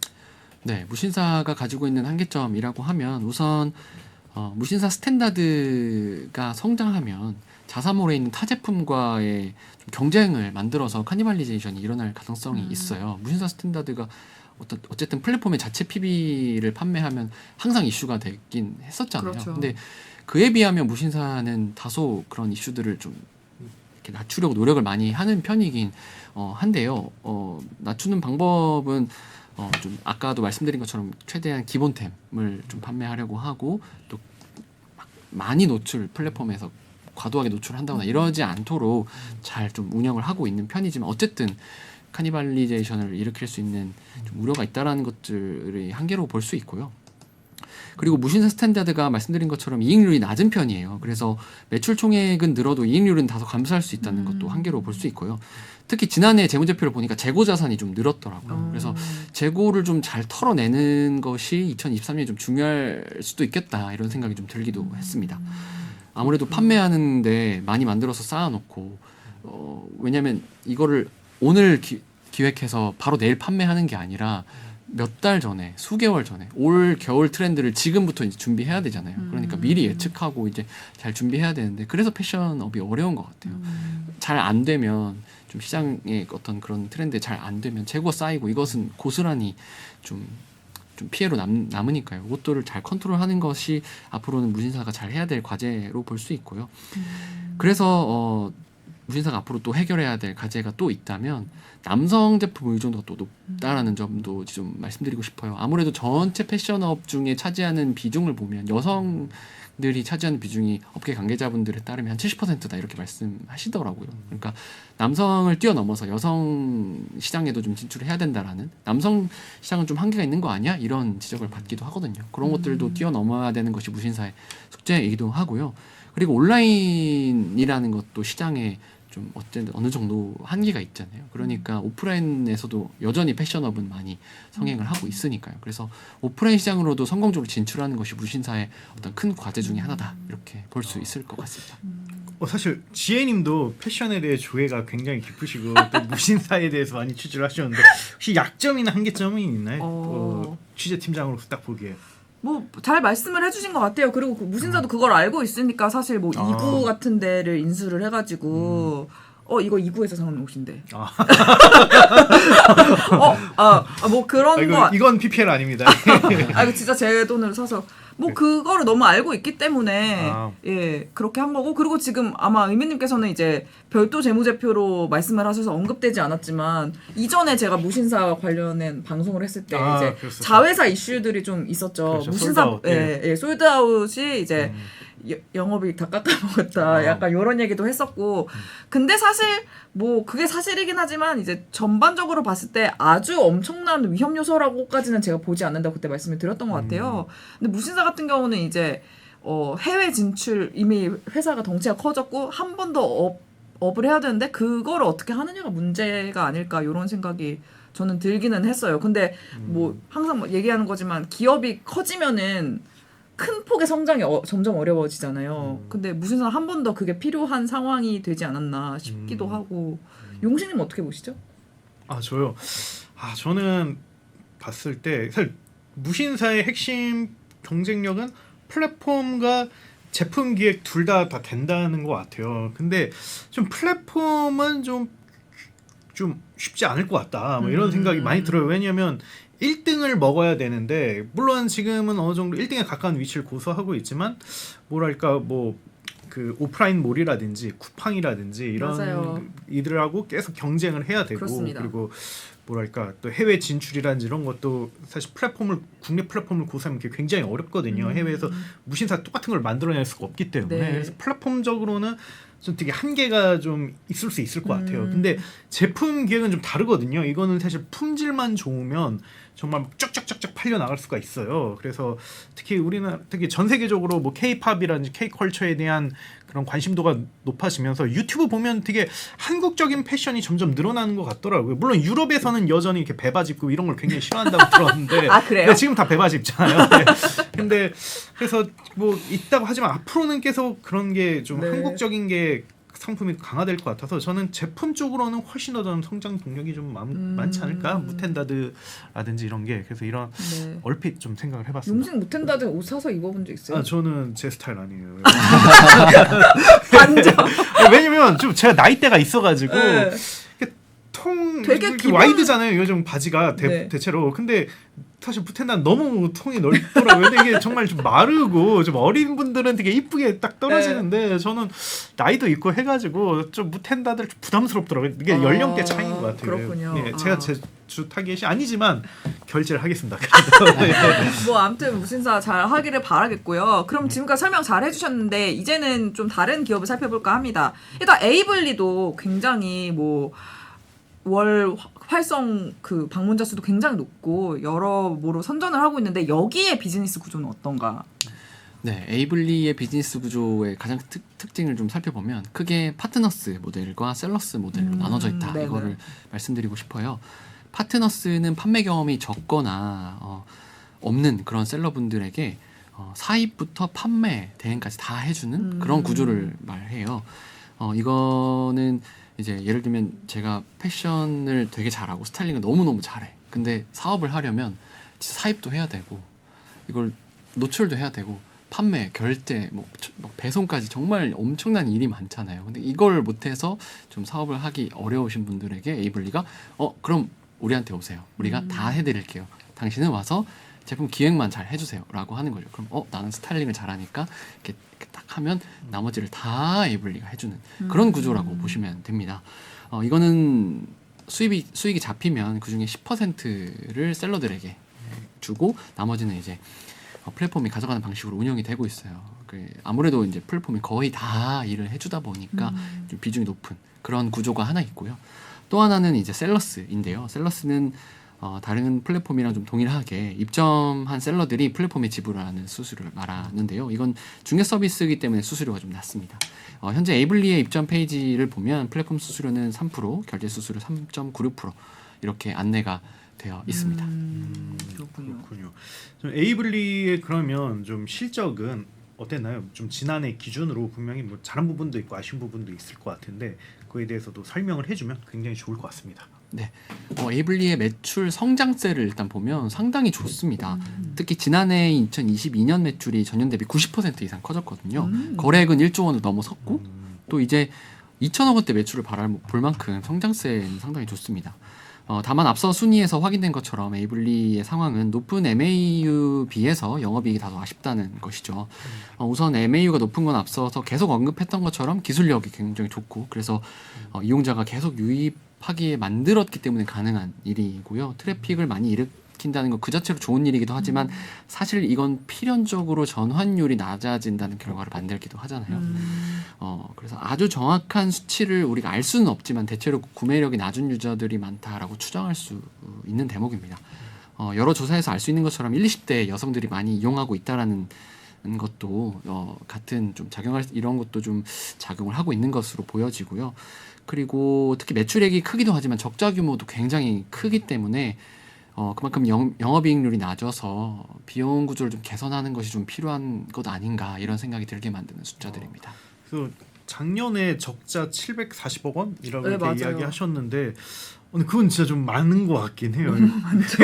네, 무신사가 가지고 있는 한계점이라고 하면 우선 무신사 스탠다드가 성장하면 자사몰에 있는 타 제품과의 좀 경쟁을 만들어서 카니발리제이션이 일어날 가능성이 있어요. 무신사 스탠다드가 어쨌든 플랫폼의 자체 PB를 판매하면 항상 이슈가 되긴 했었잖아요. 그렇죠. 근데 그에 비하면 무신사는 다소 그런 이슈들을 좀 이렇게 낮추려고 노력을 많이 하는 편이긴 한데요. 낮추는 방법은 좀 아까도 말씀드린 것처럼 최대한 기본템을 좀 판매하려고 하고 또 많이 노출 플랫폼에서 과도하게 노출한다거나 이러지 않도록 잘 좀 운영을 하고 있는 편이지만 어쨌든 카니발리제이션을 일으킬 수 있는 좀 우려가 있다라는 것들이 한계로 볼 수 있고요. 그리고 무신사 스탠다드가 말씀드린 것처럼 이익률이 낮은 편이에요. 그래서 매출 총액은 늘어도 이익률은 다소 감소할 수 있다는 것도 한계로 볼 수 있고요. 특히 지난해 재무제표를 보니까 재고 자산이 좀 늘었더라고요. 그래서 재고를 좀 잘 털어내는 것이 2023년에 좀 중요할 수도 있겠다 이런 생각이 좀 들기도 했습니다. 아무래도 판매하는데 많이 만들어서 쌓아놓고 왜냐하면 이거를 오늘 기획해서 바로 내일 판매하는 게 아니라 몇 달 전에, 수개월 전에 올 겨울 트렌드를 지금부터 이제 준비해야 되잖아요. 그러니까 미리 예측하고 이제 잘 준비해야 되는데 그래서 패션업이 어려운 것 같아요. 잘 안 되면 좀 시장의 어떤 그런 트렌드에 잘 안 되면 재고 쌓이고 이것은 고스란히 좀 피해로 남으니까요. 이것들을 잘 컨트롤하는 것이 앞으로는 무신사가 잘 해야 될 과제로 볼 수 있고요. 그래서 무신사가 앞으로 또 해결해야 될 과제가 또 있다면 남성 제품 의존도가 또 높다라는 점도 좀 말씀드리고 싶어요. 아무래도 전체 패션업 중에 차지하는 비중을 보면 여성들이 차지하는 비중이 업계 관계자분들에 따르면 한 70%다 이렇게 말씀하시더라고요. 그러니까 남성을 뛰어넘어서 여성 시장에도 좀 진출해야 된다라는, 남성 시장은 좀 한계가 있는 거 아니야? 이런 지적을 받기도 하거든요. 그런 것들도 뛰어넘어야 되는 것이 무신사의 숙제이기도 하고요. 그리고 온라인이라는 것도 시장에 좀 어쨌든 어느 정도 한계가 있잖아요. 그러니까 오프라인에서도 여전히 패션업은 많이 성행을 하고 있으니까요. 그래서 오프라인 시장으로도 성공적으로 진출하는 것이 무신사의 어떤 큰 과제 중에 하나다 이렇게 볼 수 있을 것 같습니다. 사실 지혜님도 패션에 대해 조예가 굉장히 깊으시고 또 무신사에 대해서 많이 취재를 하셨는데 혹시 약점이나 한계점이 있나요? 취재팀장으로서 딱 보기에. 뭐 잘 말씀을 해주신 것 같아요. 그리고 무신사도 그걸 알고 있으니까 사실 뭐 2구 같은 데를 인수를 해가지고 이거 2구에서 사온 옷인데. 뭐 그런 거. 이건 PPL 아닙니다. 이거 진짜 제 돈으로 사서 뭐 그거를 너무 알고 있기 때문에 예 그렇게 한 거고. 그리고 지금 아마 의미님께서는 이제 별도 재무제표로 말씀을 하셔서 언급되지 않았지만 이전에 제가 무신사 관련된 방송을 했을 때 이제 그랬었죠. 자회사 이슈들이 좀 있었죠. 그렇죠. 무신사 솔드아웃. 솔드아웃이 이제 영업이 다 깎아먹었다. 약간 이런 얘기도 했었고. 근데 사실 뭐 그게 사실이긴 하지만 이제 전반적으로 봤을 때 아주 엄청난 위험 요소라고까지는 제가 보지 않는다고 그때 말씀을 드렸던 것 같아요. 근데 무신사 같은 경우는 이제 해외 진출 이미 회사가 덩치가 커졌고 한 번 더 업을 해야 되는데 그걸 어떻게 하느냐가 문제가 아닐까 이런 생각이 저는 들기는 했어요. 근데 뭐 항상 뭐 얘기하는 거지만 기업이 커지면은 큰 폭의 성장이 점점 어려워지잖아요. 근데 무신사 한 번 더 그게 필요한 상황이 되지 않았나 싶기도 하고. 용신님 어떻게 보시죠? 저요. 저는 봤을 때 사실 무신사의 핵심 경쟁력은 플랫폼과 제품 기획 둘 다 된다는 것 같아요. 근데 좀 플랫폼은 좀 쉽지 않을 것 같다. 뭐 이런 생각이 많이 들어요. 왜냐하면 1등을 먹어야 되는데 물론 지금은 어느 정도 1등에 가까운 위치를 고수하고 있지만 뭐랄까 뭐 그 오프라인 몰이라든지 쿠팡이라든지 이런 맞아요. 이들하고 계속 경쟁을 해야 되고 그렇습니다. 그리고 뭐랄까 또 해외 진출이라든지 이런 것도 사실 국내 플랫폼을 고수하면 그게 굉장히 어렵거든요. 해외에서 무신사 똑같은 걸 만들어낼 수가 없기 때문에 네. 그래서 플랫폼적으로는 좀 되게 한계가 좀 있을 수 있을 것 같아요. 근데 제품 기획은 좀 다르거든요. 이거는 사실 품질만 좋으면 정말 쫙쫙쫙쫙 팔려 나갈 수가 있어요. 그래서 특히 우리나라 특히 전 세계적으로 뭐 K-팝이라든지 K-컬처에 대한 그런 관심도가 높아지면서 유튜브 보면 되게 한국적인 패션이 점점 늘어나는 것 같더라고요. 물론 유럽에서는 여전히 이렇게 배바지 입고 이런 걸 굉장히 싫어한다고 들었는데 그래요? 근데 지금 다 배바지 입잖아요. 네. 근데 그래서 뭐 있다고 하지만 앞으로는 계속 그런 게 좀 한국적인 게 상품이 강화될 것 같아서 저는 제품 쪽으로는 훨씬 더 저는 성장 동력이 좀 많지 않을까. 무텐다드라든지 이런 게 그래서 이런 얼핏 좀 생각을 해봤습니다. 용신 무텐다드 옷 사서 입어본 적 있어요? 저는 제 스타일 아니에요. 완전. 왜냐면 좀 제가 나이대가 있어가지고 통 되게 이렇게 와이드잖아요. 요즘 바지가 대체로. 근데 사실 무텐다는 너무 통이 넓더라고요. 근데 이게 정말 좀 마르고 좀 어린 분들은 되게 이쁘게 딱 떨어지는데 저는 나이도 있고 해가지고 좀 무텐다들 좀 부담스럽더라고요. 이게 연령대 차이인 것 같아요. 그렇군요. 네, 제가 제 주 타겟이 아니지만 결제를 하겠습니다. 뭐 아무튼 무신사 잘 하기를 바라겠고요. 그럼 지금까지 설명 잘 해주셨는데 이제는 좀 다른 기업을 살펴볼까 합니다. 일단 에이블리도 굉장히 뭐 월 활성 그 방문자 수도 굉장히 높고 여러모로 선전을 하고 있는데 여기에 비즈니스 구조는 어떤가? 네, 에이블리의 비즈니스 구조의 가장 특징을 좀 살펴보면 크게 파트너스 모델과 셀러스 모델로 나눠져 있다. 네네. 이거를 말씀드리고 싶어요. 파트너스는 판매 경험이 적거나 없는 그런 셀러분들에게 사입부터 판매, 대행까지 다 해주는 그런 구조를 말해요. 이거는 이제 예를 들면 제가 패션을 되게 잘하고 스타일링을 너무너무 잘해. 근데 사업을 하려면 진짜 사입도 해야 되고 이걸 노출도 해야 되고 판매, 결제, 뭐 배송까지 정말 엄청난 일이 많잖아요. 근데 이걸 못해서 좀 사업을 하기 어려우신 분들에게 에이블리가 그럼 우리한테 오세요. 우리가 다 해드릴게요. 당신은 와서 제품 기획만 잘 해주세요라고 하는 거죠. 그럼 나는 스타일링을 잘하니까 이렇게 딱 하면 나머지를 다 에이블리가 해주는 그런 구조라고 보시면 됩니다. 이거는 수익이 잡히면 그 중에 10%를 셀러들에게 주고 나머지는 이제 플랫폼이 가져가는 방식으로 운영이 되고 있어요. 아무래도 이제 플랫폼이 거의 다 일을 해주다 보니까 좀 비중이 높은 그런 구조가 하나 있고요. 또 하나는 이제 셀러스인데요. 셀러스는 다른 플랫폼이랑 좀 동일하게 입점한 셀러들이 플랫폼에 지불하는 수수료를 말하는데요. 이건 중개 서비스이기 때문에 수수료가 좀 낮습니다. 현재 에이블리의 입점 페이지를 보면 플랫폼 수수료는 3%, 결제 수수료 3.96% 이렇게 안내가 되어 있습니다. 그렇군요. 좀 에이블리의 그러면 좀 실적은 어땠나요? 좀 지난해 기준으로 분명히 뭐 잘한 부분도 있고 아쉬운 부분도 있을 것 같은데 그에 대해서도 설명을 해주면 굉장히 좋을 것 같습니다. 네, 에이블리의 매출 성장세를 일단 보면 상당히 좋습니다. 특히 지난해 2022년 매출이 전년 대비 90% 이상 커졌거든요. 거래액은 1조 원을 넘어섰고 또 이제 2천억 원대 매출을 볼 만큼 성장세는 상당히 좋습니다. 다만 앞서 순위에서 확인된 것처럼 에이블리의 상황은 높은 MAU 비해서 영업이익이 다소 아쉽다는 것이죠. 우선 MAU가 높은 건 앞서서 계속 언급했던 것처럼 기술력이 굉장히 좋고 그래서 이용자가 계속 유입하기에 만들었기 때문에 가능한 일이고요. 트래픽을 많이 일으킨다는 건 그 자체로 좋은 일이기도 하지만 사실 이건 필연적으로 전환율이 낮아진다는 결과를 만들기도 하잖아요. 그래서 아주 정확한 수치를 우리가 알 수는 없지만 대체로 구매력이 낮은 유저들이 많다라고 추정할 수 있는 대목입니다. 여러 조사에서 알 수 있는 것처럼 20, 20대 여성들이 많이 이용하고 있다라는 것도 같은 좀 이런 것도 좀 작용을 하고 있는 것으로 보여지고요. 그리고 특히 매출액이 크기도 하지만 적자 규모도 굉장히 크기 때문에 그만큼 영업이익률이 낮아서 비용 구조를 좀 개선하는 것이 좀 필요한 것 아닌가 이런 생각이 들게 만드는 숫자들입니다. 그래서 작년에 적자 740억 원이라고 네, 이렇게 맞아요. 이야기하셨는데 그건 진짜 좀 많은 것 같긴 해요. 많죠.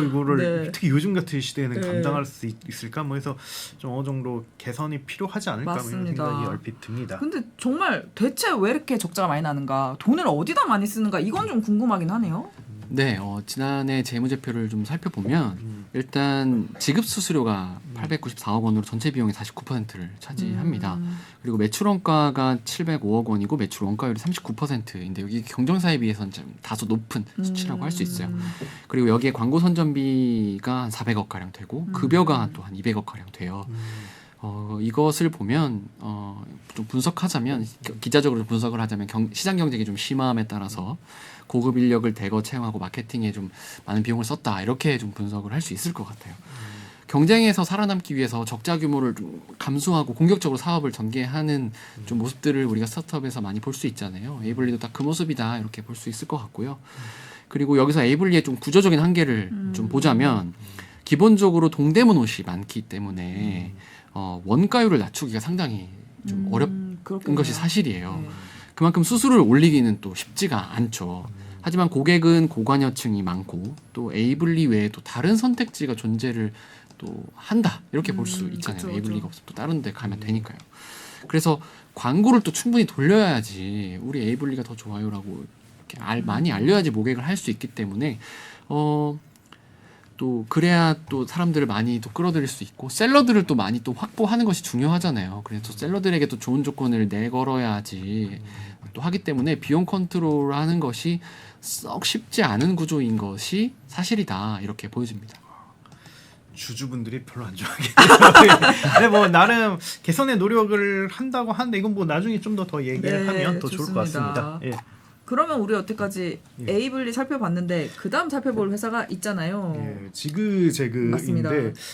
이거를 네. 특히 요즘 같은 시대에는 네. 감당할 수 있을까? 뭐 해서 좀 어느 정도 개선이 필요하지 않을까 뭐 이런 맞습니다. 생각이 얼핏 듭니다. 근데 정말 대체 왜 이렇게 적자가 많이 나는가? 돈을 어디다 많이 쓰는가? 이건 좀 궁금하긴 하네요. 네, 지난해 재무제표를 좀 살펴보면 일단 지급 수수료가 894억 원으로 전체 비용의 49%를 차지합니다. 그리고 매출 원가가 705억 원이고 매출 원가율이 39%인데 여기 경정사에 비해서는 좀 다소 높은 수치라고 할 수 있어요. 그리고 여기에 광고 선전비가 한 400억 가량 되고 급여가 또 한 200억 가량 돼요. 이것을 보면 좀 분석하자면 기자적으로 분석을 하자면 시장 경쟁이 좀 심함에 따라서 고급 인력을 대거 채용하고 마케팅에 좀 많은 비용을 썼다 이렇게 좀 분석을 할 수 있을 것 같아요. 경쟁에서 살아남기 위해서 적자 규모를 좀 감수하고 공격적으로 사업을 전개하는 좀 모습들을 우리가 스타트업에서 많이 볼 수 있잖아요. 에이블리도 딱 그 모습이다 이렇게 볼 수 있을 것 같고요. 그리고 여기서 에이블리의 좀 구조적인 한계를 좀 보자면 기본적으로 동대문 옷이 많기 때문에 원가율을 낮추기가 상당히 좀 어렵은 것이 사실이에요. 네. 그만큼 수수료를 올리기는 또 쉽지가 않죠. 하지만 고객은 고관여층이 많고 또 에이블리 외에 또 다른 선택지가 존재를 또 한다 이렇게 볼 수 있잖아요. 그쵸, 에이블리가 그쵸. 없으면 또 다른 데 가면 되니까요. 그래서 광고를 또 충분히 돌려야지 우리 에이블리가 더 좋아요라고 이렇게 많이 알려야지 모객을 할 수 있기 때문에 또 그래야 또 사람들을 많이 또 끌어들일 수 있고 셀러들을 또 많이 또 확보하는 것이 중요하잖아요. 그래서 셀러들에게 또 좋은 조건을 내걸어야지 또 하기 때문에 비용 컨트롤하는 것이 썩 쉽지 않은 구조인 것이 사실이다 이렇게 보여집니다. 주주분들이 별로 안 좋아하겠네요. 근데 뭐 나름 개선의 노력을 한다고 하는데 이건 뭐 나중에 좀 더 얘기를 네, 하면 더 좋을 것 좋습니다. 같습니다. 예. 그러면 우리 여태까지 예. 에이블리 살펴봤는데 그 다음 살펴볼 회사가 있잖아요. 예, 지그재그인데 맞습니다.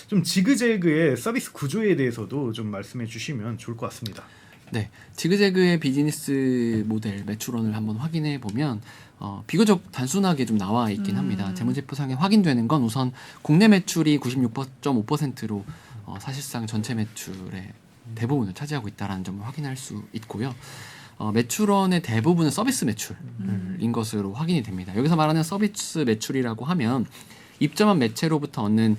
좀 지그재그의 서비스 구조에 대해서도 좀 말씀해 주시면 좋을 것 같습니다. 네, 지그재그의 비즈니스 모델 매출원을 한번 확인해 보면 비교적 단순하게 좀 나와 있긴 합니다. 재무제표상에 확인되는 건 우선 국내 매출이 96.5%로 사실상 전체 매출의 대부분을 차지하고 있다는 점을 확인할 수 있고요. 매출원의 대부분은 서비스 매출인 것으로 확인이 됩니다. 여기서 말하는 서비스 매출이라고 하면 입점한 매체로부터 얻는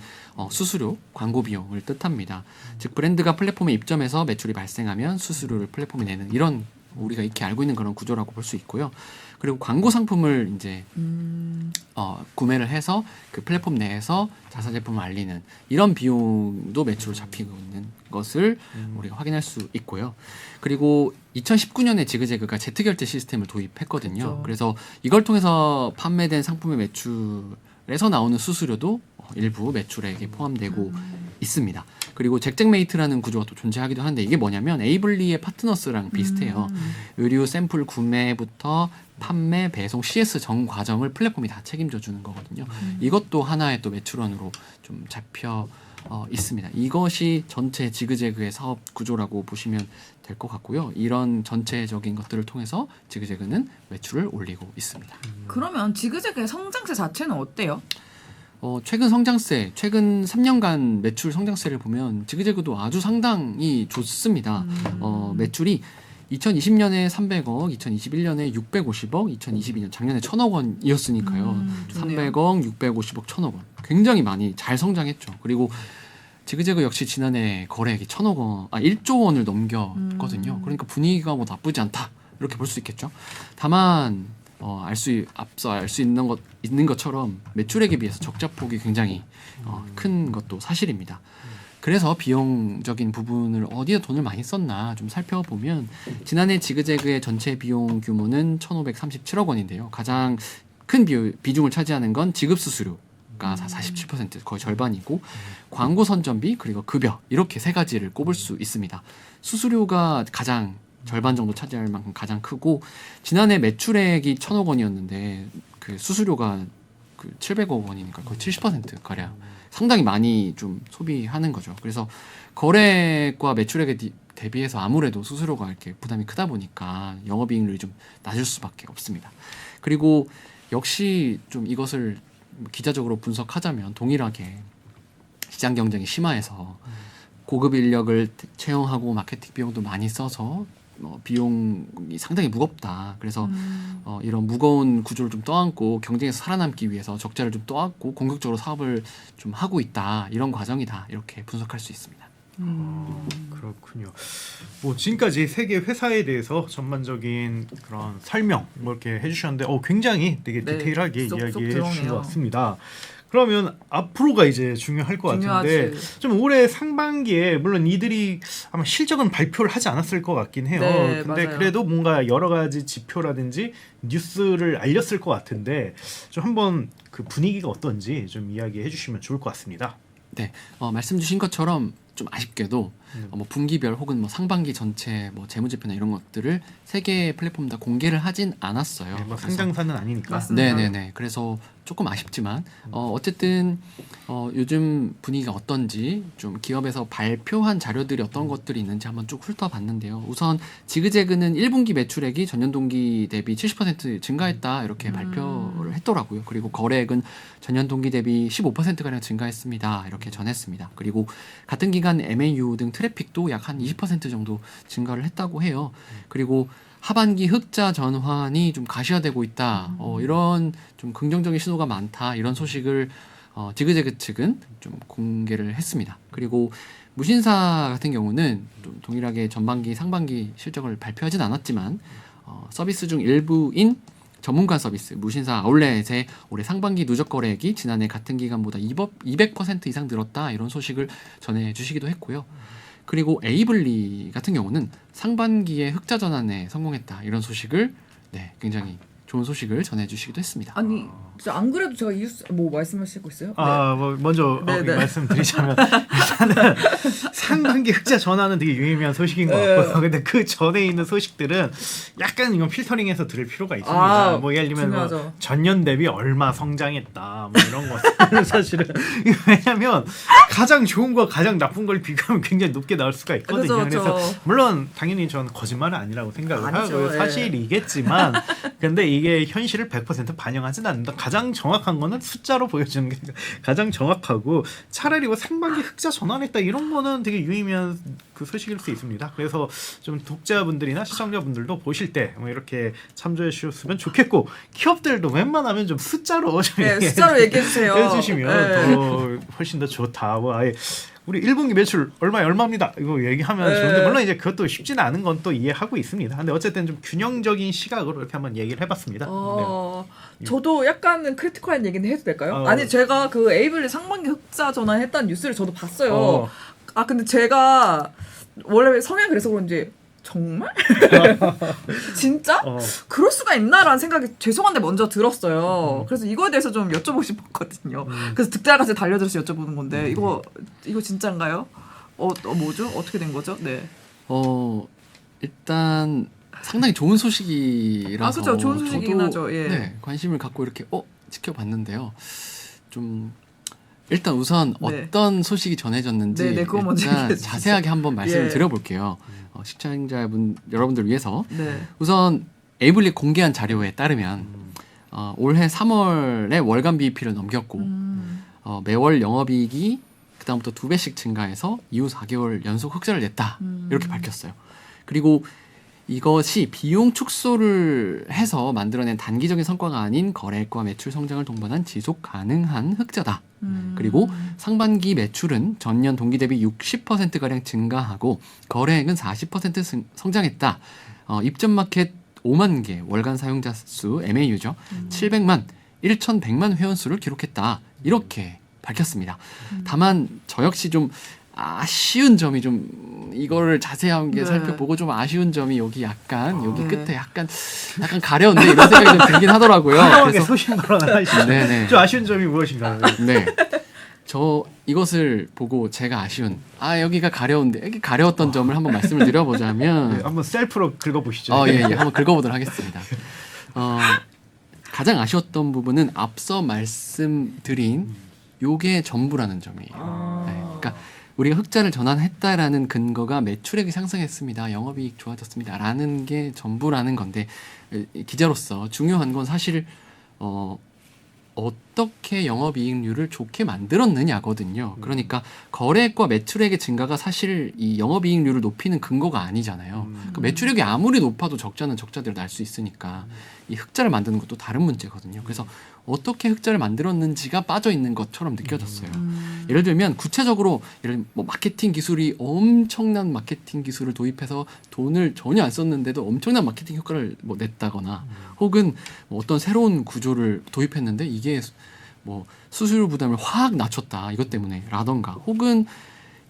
수수료, 광고 비용을 뜻합니다. 즉 브랜드가 플랫폼에 입점해서 매출이 발생하면 수수료를 플랫폼이 내는 이런 우리가 익히 알고 있는 그런 구조라고 볼 수 있고요. 그리고 광고 상품을 이제 구매를 해서 그 플랫폼 내에서 자사 제품을 알리는 이런 비용도 매출로 잡히고 있는 것을 우리가 확인할 수 있고요. 그리고 2019년에 지그재그가 제트결제 시스템을 도입했거든요. 그렇죠. 그래서 이걸 통해서 판매된 상품의 매출에서 나오는 수수료도 일부 매출액에 포함되고 있습니다. 그리고 잭잭메이트라는 구조가 또 존재하기도 하는데 이게 뭐냐면 에이블리의 파트너스랑 비슷해요. 의류 샘플 구매부터 판매, 배송, CS 전 과정을 플랫폼이 다 책임져 주는 거거든요. 이것도 하나의 또 매출원으로 좀 잡혀 있습니다. 이것이 전체 지그재그의 사업 구조라고 보시면 될 것 같고요. 이런 전체적인 것들을 통해서 지그재그는 매출을 올리고 있습니다. 그러면 지그재그의 성장세 자체는 어때요? 최근 성장세, 최근 3년간 매출 성장세를 보면 지그재그도 아주 상당히 좋습니다. 매출이 2020년에 300억, 2021년에 650억, 2022년 작년에 1000억 원이었으니까요. 좋네요. 300억, 650억, 1000억 원. 굉장히 많이 잘 성장했죠. 그리고 지그재그 역시 지난해 거래액이 1조 원을 넘겼거든요. 그러니까 분위기가 뭐 나쁘지 않다. 이렇게 볼 수 있겠죠. 다만 앞서 알 수 있는 것처럼 매출액에 비해서 적자폭이 굉장히 큰 것도 사실입니다. 그래서 비용적인 부분을 어디에 돈을 많이 썼나 좀 살펴보면 지난해 지그재그의 전체 비용 규모는 1,537억 원인데요. 가장 큰 비중을 차지하는 건 지급 수수료가 47% 거의 절반이고 광고 선전비 그리고 급여 이렇게 세 가지를 꼽을 수 있습니다. 수수료가 가장 절반 정도 차지할 만큼 가장 크고 지난해 매출액이 1,000억 원이었는데 그 수수료가 그 700억 원이니까 거의 70% 가량 상당히 많이 좀 소비하는 거죠. 그래서 거래액과 매출액에 대비해서 아무래도 수수료가 이렇게 부담이 크다 보니까 영업이익률이 좀 낮을 수밖에 없습니다. 그리고 역시 좀 이것을 기자적으로 분석하자면 동일하게 시장 경쟁이 심화해서 고급 인력을 채용하고 마케팅 비용도 많이 써서 비용이 상당히 무겁다. 그래서 이런 무거운 구조를 좀 떠안고 경쟁에서 살아남기 위해서 적자를 좀 떠안고 공격적으로 사업을 좀 하고 있다. 이런 과정이다. 이렇게 분석할 수 있습니다. 그렇군요. 뭐 지금까지 세계 회사에 대해서 전반적인 그런 설명 뭐 이렇게 해주셨는데 굉장히 되게 네, 디테일하게 쏙쏙 이야기해 들어오네요. 주신 것 같습니다. 그러면 앞으로가 이제 중요할 것 같은데 중요하지. 좀 올해 상반기에 물론 이들이 아마 실적은 발표를 하지 않았을 것 같긴 해요. 네, 근데 맞아요. 그래도 뭔가 여러 가지 지표라든지 뉴스를 알렸을 것 같은데 좀 한번 그 분위기가 어떤지 좀 이야기해 주시면 좋을 것 같습니다. 네, 말씀 주신 것처럼 좀 아쉽게도 뭐 분기별 혹은 뭐 상반기 전체 뭐 재무제표나 이런 것들을 세 개의 플랫폼 다 공개를 하진 않았어요. 네, 뭐 그래서 상장사는 아니니까. 맞습니다. 네네네. 그래서 조금 아쉽지만 어쨌든 요즘 분위기가 어떤지 좀 기업에서 발표한 자료들이 어떤 것들이 있는지 한번 쭉 훑어봤는데요. 우선 지그재그는 1분기 매출액이 전년 동기 대비 70% 증가했다 이렇게 발표를 했더라고요. 그리고 거래액은 전년 동기 대비 15%가량 증가했습니다. 이렇게 전했습니다. 그리고 같은 기간 MAU 등 트래픽도 약 한 20% 정도 증가를 했다고 해요. 그리고 하반기 흑자 전환이 좀 가시화되고 있다. 이런 좀 긍정적인 신호가 많다. 이런 소식을 지그재그 측은 좀 공개를 했습니다. 그리고 무신사 같은 경우는 좀 동일하게 전반기, 상반기 실적을 발표하진 않았지만 서비스 중 일부인 전문가 서비스 무신사 아울렛의 올해 상반기 누적 거래액이 지난해 같은 기간보다 200% 이상 늘었다. 이런 소식을 전해주시기도 했고요. 그리고 에이블리 같은 경우는 상반기에 흑자 전환에 성공했다. 이런 소식을 굉장히 좋은 소식을 전해주시기도 했습니다. 아니 진짜 안 그래도 제가 이유스 뭐 말씀하실 거 있어요? 뭐 먼저 네. 말씀드리자면 일단은 상반기 흑자 전환은 되게 유의미한 소식인 것 같고요. 근데 그 전에 있는 소식들은 약간 이건 필터링해서 들을 필요가 있습니다. 뭐 예를 들면 뭐 중요하죠. 전년 대비 얼마 성장했다 뭐 이런 것들은 사실은 왜냐하면 가장 좋은 거 가장 나쁜 걸 비교하면 굉장히 높게 나올 수가 있거든요. 그렇죠. 그래서 물론 당연히 저는 거짓말은 아니라고 생각을 아니죠. 하고요. 예. 사실이겠지만 근데 이게 현실을 100% 반영하진 않는다. 가장 정확한 거는 숫자로 보여주는 게 가장 정확하고 차라리 뭐 상반기 흑자 전환했다 이런 거는 되게 유의미한 그 소식일 수 있습니다. 그래서 좀 독자분들이나 시청자분들도 보실 때 뭐 이렇게 참조해 주셨으면 좋겠고 기업들도 웬만하면 좀 숫자로 좀 네, 숫자로 얘기해 주세요. 해주시면 네. 더 훨씬 더 좋다. 뭐 아예 우리 1분기 매출 얼마입니다. 이거 얘기하면 네. 좋은데 물론 이제 그것도 쉽지는 않은 건 또 이해하고 있습니다. 근데 어쨌든 좀 균형적인 시각으로 이렇게 한번 얘기를 해봤습니다. 저도 약간은 크리티컬한 얘기는 해도 될까요? 어. 아니 제가 그 에이블리 상반기 흑자 전환했다는 뉴스를 저도 봤어요. 어. 아 근데 제가 원래 성향이 그래서 그런지 정말? 진짜? 그럴 수가 있나라는 생각이 죄송한데 먼저 들었어요. 그래서 이거에 대해서 좀 여쭤보고 싶었거든요. 그래서 득달같이 달려들어서 여쭤보는 건데 이거 진짜인가요? 뭐죠? 어떻게 된 거죠? 네. 일단 상당히 좋은 소식이라서 그렇죠. 좋은 소식이긴 저도 하죠. 예. 네, 관심을 갖고 이렇게 지켜봤는데요. 좀 일단 우선 네. 어떤 소식이 전해졌는지 네, 그거 먼저 일단 얘기해 주시죠. 자세하게 한번 말씀을 예. 드려볼게요. 시청자분 여러분들 위해서 네. 우선 에이블리 공개한 자료에 따르면 올해 3월에 월간 BEP를 넘겼고 매월 영업이익이 그다음부터 2배씩 증가해서 이후 4개월 연속 흑자를 냈다 이렇게 밝혔어요. 그리고 이것이 비용 축소를 해서 만들어낸 단기적인 성과가 아닌 거래액과 매출 성장을 동반한 지속 가능한 흑자다. 그리고 상반기 매출은 전년 동기 대비 60%가량 증가하고 거래액은 40% 성장했다. 입점 마켓 5만 개 월간 사용자 수 MAU죠. 700만, 1,100만 회원수를 기록했다. 이렇게 밝혔습니다. 다만 저 역시 좀 아쉬운 점이 좀 이거를 자세하게 네. 살펴보고 좀 아쉬운 점이 여기 약간 여기 끝에 약간 가려운데 이런 생각이 좀 들긴 하더라고요. 훌륭하게 소신 발언하시죠. 네네. 좀 아쉬운 점이 무엇인가요? 네. 저 이것을 보고 제가 아쉬운 여기가 가려운데 여기 가려웠던 점을 한번 말씀을 드려보자면 네, 한번 셀프로 긁어보시죠. 예, 한번 긁어보도록 하겠습니다. 가장 아쉬웠던 부분은 앞서 말씀드린 요게 전부라는 점이에요. 네, 그러니까 우리가 흑자를 전환했다라는 근거가 매출액이 상승했습니다. 영업이익 좋아졌습니다라는 게 전부라는 건데 기자로서 중요한 건 사실 어떻게 영업이익률을 좋게 만들었느냐거든요. 그러니까 거래액과 매출액의 증가가 사실 이 영업이익률을 높이는 근거가 아니잖아요. 그러니까 매출액이 아무리 높아도 적자는 적자대로 날 수 있으니까 이 흑자를 만드는 것도 다른 문제거든요. 그래서 어떻게 흑자를 만들었는지가 빠져 있는 것처럼 느껴졌어요. 예를 들면 구체적으로 뭐 마케팅 기술이 엄청난 마케팅 기술을 도입해서 돈을 전혀 안 썼는데도 엄청난 마케팅 효과를 뭐 냈다거나 혹은 뭐 어떤 새로운 구조를 도입했는데 이게 뭐 수수료 부담을 확 낮췄다 이것 때문에라던가 혹은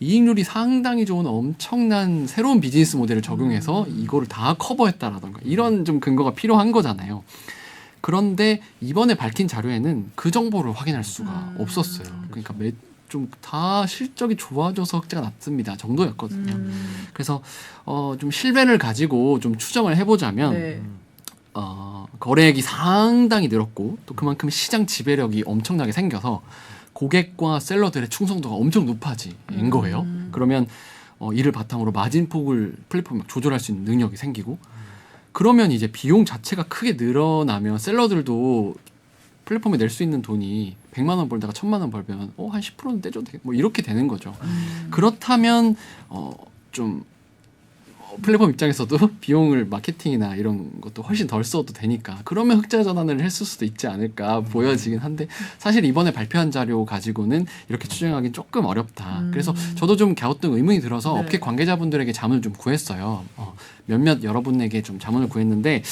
이익률이 상당히 좋은 엄청난 새로운 비즈니스 모델을 적용해서 이거를 다 커버했다라던가 이런 좀 근거가 필요한 거잖아요. 그런데 이번에 밝힌 자료에는 그 정보를 확인할 수가 없었어요. 그러니까 좀 다 실적이 좋아져서 흑자가 났습니다 정도였거든요. 그래서 좀 실배를 가지고 좀 추정을 해보자면 네. 거래액이 상당히 늘었고 또 그만큼 시장 지배력이 엄청나게 생겨서 고객과 셀러들의 충성도가 엄청 높아진 거예요. 그러면 이를 바탕으로 마진폭을 플랫폼이 조절할 수 있는 능력이 생기고 그러면 이제 비용 자체가 크게 늘어나면 셀러들도 플랫폼에 낼 수 있는 돈이 100만 원 벌다가 1000만 원 벌면 한 10%는 떼줘도 되겠 뭐 이렇게 되는 거죠. 그렇다면 좀 플랫폼 입장에서도 비용을 마케팅이나 이런 것도 훨씬 덜 써도 되니까 그러면 흑자 전환을 했을 수도 있지 않을까 보여지긴 한데 사실 이번에 발표한 자료 가지고는 이렇게 추정하기는 조금 어렵다. 그래서 저도 좀 갸우뚱 의문이 들어서 네. 업계 관계자분들에게 자문을 좀 구했어요. 몇몇 여러분에게 좀 자문을 구했는데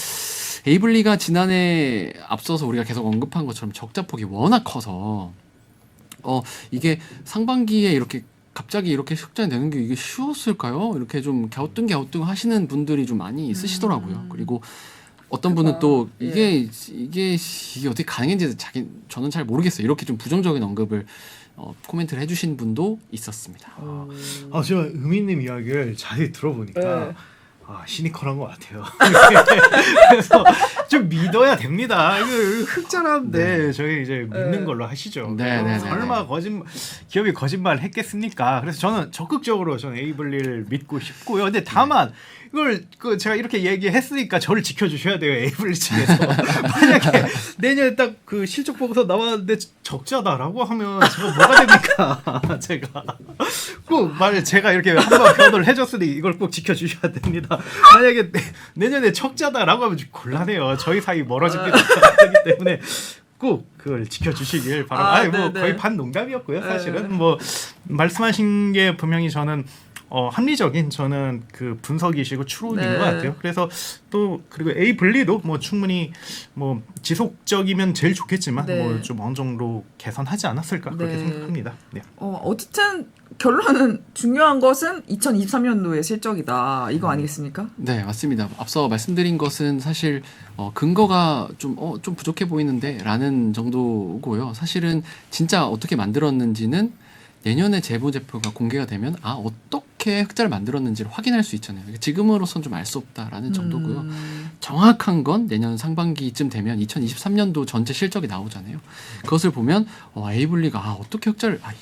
에이블리가 지난해 앞서서 우리가 계속 언급한 것처럼 적자폭이 워낙 커서 이게 상반기에 이렇게 갑자기 이렇게 흑자가 되는 게 이게 쉬웠을까요? 이렇게 좀 갸우뚱 하시는 분들이 좀 많이 있으시더라고요. 그리고 어떤 분은 또 이게 어떻게 가능한지 저는 잘 모르겠어요. 이렇게 좀 부정적인 언급을 코멘트를 해주신 분도 있었습니다. 제가 의미님 이야기를 자세히 들어보니까 네. 시니컬한 것 같아요. 그래서 좀 믿어야 됩니다. 이거 흑자라는데 저희 이제 믿는 걸로 하시죠. 네. 설마 기업이 거짓말 했겠습니까? 그래서 저는 적극적으로 저는 에이블리를 믿고 싶고요. 근데 다만 이걸 제가 이렇게 얘기했으니까 저를 지켜주셔야 돼요. 에이블리 측에서. 만약에 내년에 딱 그 실적 보고서 나왔는데 적자다라고 하면 제가 뭐가 됩니까? 제가 꼭 만약 제가 이렇게 한번 변호를 해줬으니 이걸 꼭 지켜주셔야 됩니다. 만약에 내년에 적자다라고 하면 좀 곤란해요. 저희 사이 멀어집니다. 그렇기 때문에 꼭 그걸 지켜주시길 바랍니다. 뭐 거의 반 농담이었고요. 사실은 뭐 말씀하신 게 분명히 저는 합리적인 저는 그 분석이시고 추론인 것 같아요. 그래서 또 그리고 에이블리도 뭐 충분히 뭐 지속적이면 제일 좋겠지만 뭐 좀 어느 정도 개선하지 않았을까 그렇게 생각합니다. 네. 어쨌든 결론은 중요한 것은 2023년도의 실적이다. 이거 아니겠습니까? 네, 맞습니다. 앞서 말씀드린 것은 사실 근거가 좀 부족해 보이는데라는 정도고요. 사실은 진짜 어떻게 만들었는지는 내년에 재무제표가 공개가 되면 어떻게 흑자를 만들었는지를 확인할 수 있잖아요. 지금으로선 좀 알 수 없다라는 정도고요. 정확한 건 내년 상반기쯤 되면 2023년도 전체 실적이 나오잖아요. 그것을 보면 에이블리가 어떻게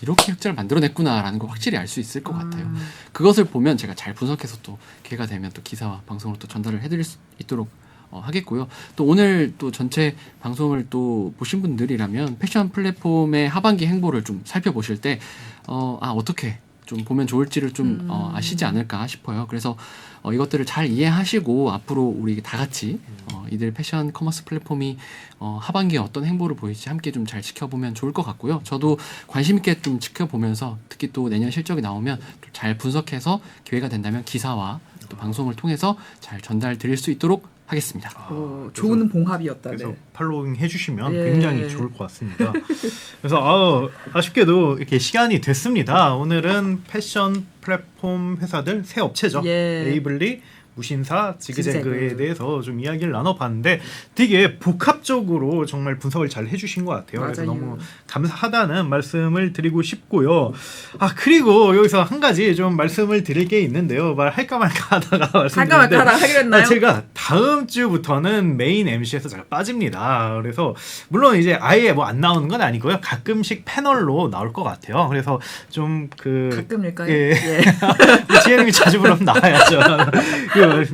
이렇게 흑자를 만들어냈구나라는 걸 확실히 알 수 있을 것 같아요. 그것을 보면 제가 잘 분석해서 또 기회가 되면 또 기사와 방송으로 또 전달을 해드릴 수 있도록 하겠고요. 또 오늘 또 전체 방송을 또 보신 분들이라면 패션 플랫폼의 하반기 행보를 좀 살펴보실 때 어떻게 좀 보면 좋을지를 좀 아시지 않을까 싶어요. 그래서 이것들을 잘 이해하시고 앞으로 우리 다 같이 이들 패션 커머스 플랫폼이 하반기에 어떤 행보를 보일지 함께 좀 잘 지켜보면 좋을 것 같고요. 저도 관심 있게 좀 지켜보면서 특히 또 내년 실적이 나오면 잘 분석해서 기회가 된다면 기사와 또 방송을 통해서 잘 전달 드릴 수 있도록 하겠습니다. 좋은 봉합이었다. 그래서 팔로잉 해주시면 굉장히 좋을 것 같습니다. 그래서 아쉽게도 이렇게 시간이 됐습니다. 오늘은 패션 플랫폼 회사들 새 업체죠. 에이블리, 무신사, 지그재그에 대해서 좀 이야기를 나눠봤는데 되게 복합적으로 정말 분석을 잘 해주신 것 같아요. 그래서 너무 감사하다는 말씀을 드리고 싶고요. 그리고 여기서 한 가지 좀 말씀을 드릴 게 있는데요. 말할까 말까 하다가 말씀드렸는데 하기로 했나요? 제가 다음 주부터는 메인 MC에서 제가 빠집니다. 그래서 물론 이제 아예 뭐 안 나오는 건 아니고요. 가끔씩 패널로 나올 것 같아요. 그래서 좀 가끔일까요? 지혜님이 자주 부르면 나와야죠.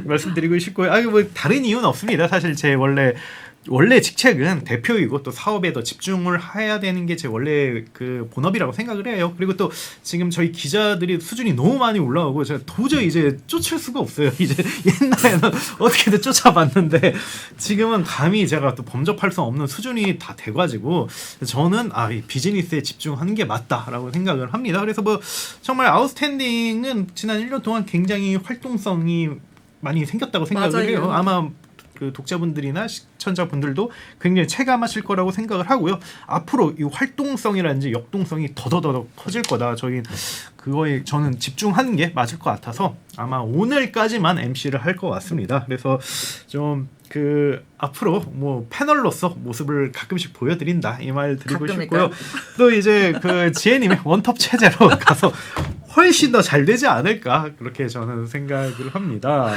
말씀드리고 싶고요. 뭐 다른 이유는 없습니다. 사실 제 원래 직책은 대표이고 또 사업에 더 집중을 해야 되는 게 제 원래 그 본업이라고 생각을 해요. 그리고 또 지금 저희 기자들이 수준이 너무 많이 올라오고 제가 도저히 이제 쫓을 수가 없어요. 이제 옛날에는 어떻게든 쫓아봤는데 지금은 감히 제가 또 범접할 수 없는 수준이 다 돼가지고 저는 이 비즈니스에 집중하는 게 맞다라고 생각을 합니다. 그래서 뭐 정말 아웃스탠딩은 지난 1년 동안 굉장히 활동성이 많이 생겼다고 생각을 해요. 아마 그 독자분들이나 시청자분들도 굉장히 체감하실 거라고 생각을 하고요. 앞으로 이 활동성이라든지 역동성이 더더더 커질 거다. 저는 집중하는 게 맞을 것 같아서 아마 오늘까지만 MC를 할 것 같습니다. 그래서 좀 앞으로 뭐 패널로서 모습을 가끔씩 보여드린다 이 말 드리고 싶고요. 또 이제 지혜님의 원톱 체제로 가서 훨씬 더 잘 되지 않을까 그렇게 저는 생각을 합니다.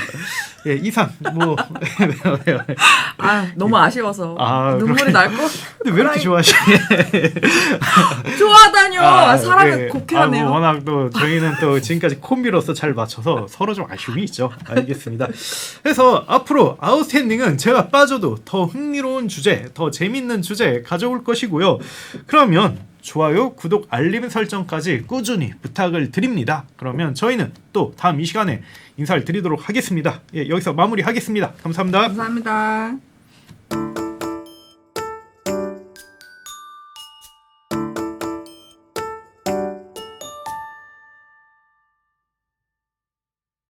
이상 뭐 너무 아쉬워서 눈물이 날 거. 근데 왜 이렇게 좋아하시니? 좋아하다뇨. 사람은 곡해하네요. 뭐 워낙 또 저희는 또 지금까지 콤비로서 잘 맞춰서 서로 좀 아쉬움이 있죠. 알겠습니다. 그래서 앞으로 아웃스탠딩은 제가 빠져도 더 흥미로운 주제, 더 재밌는 주제 가져올 것이고요. 그러면 좋아요, 구독, 알림 설정까지 꾸준히 부탁을 드립니다. 그러면 저희는 또 다음 이 시간에 인사를 드리도록 하겠습니다. 여기서 마무리하겠습니다. 감사합니다. 감사합니다.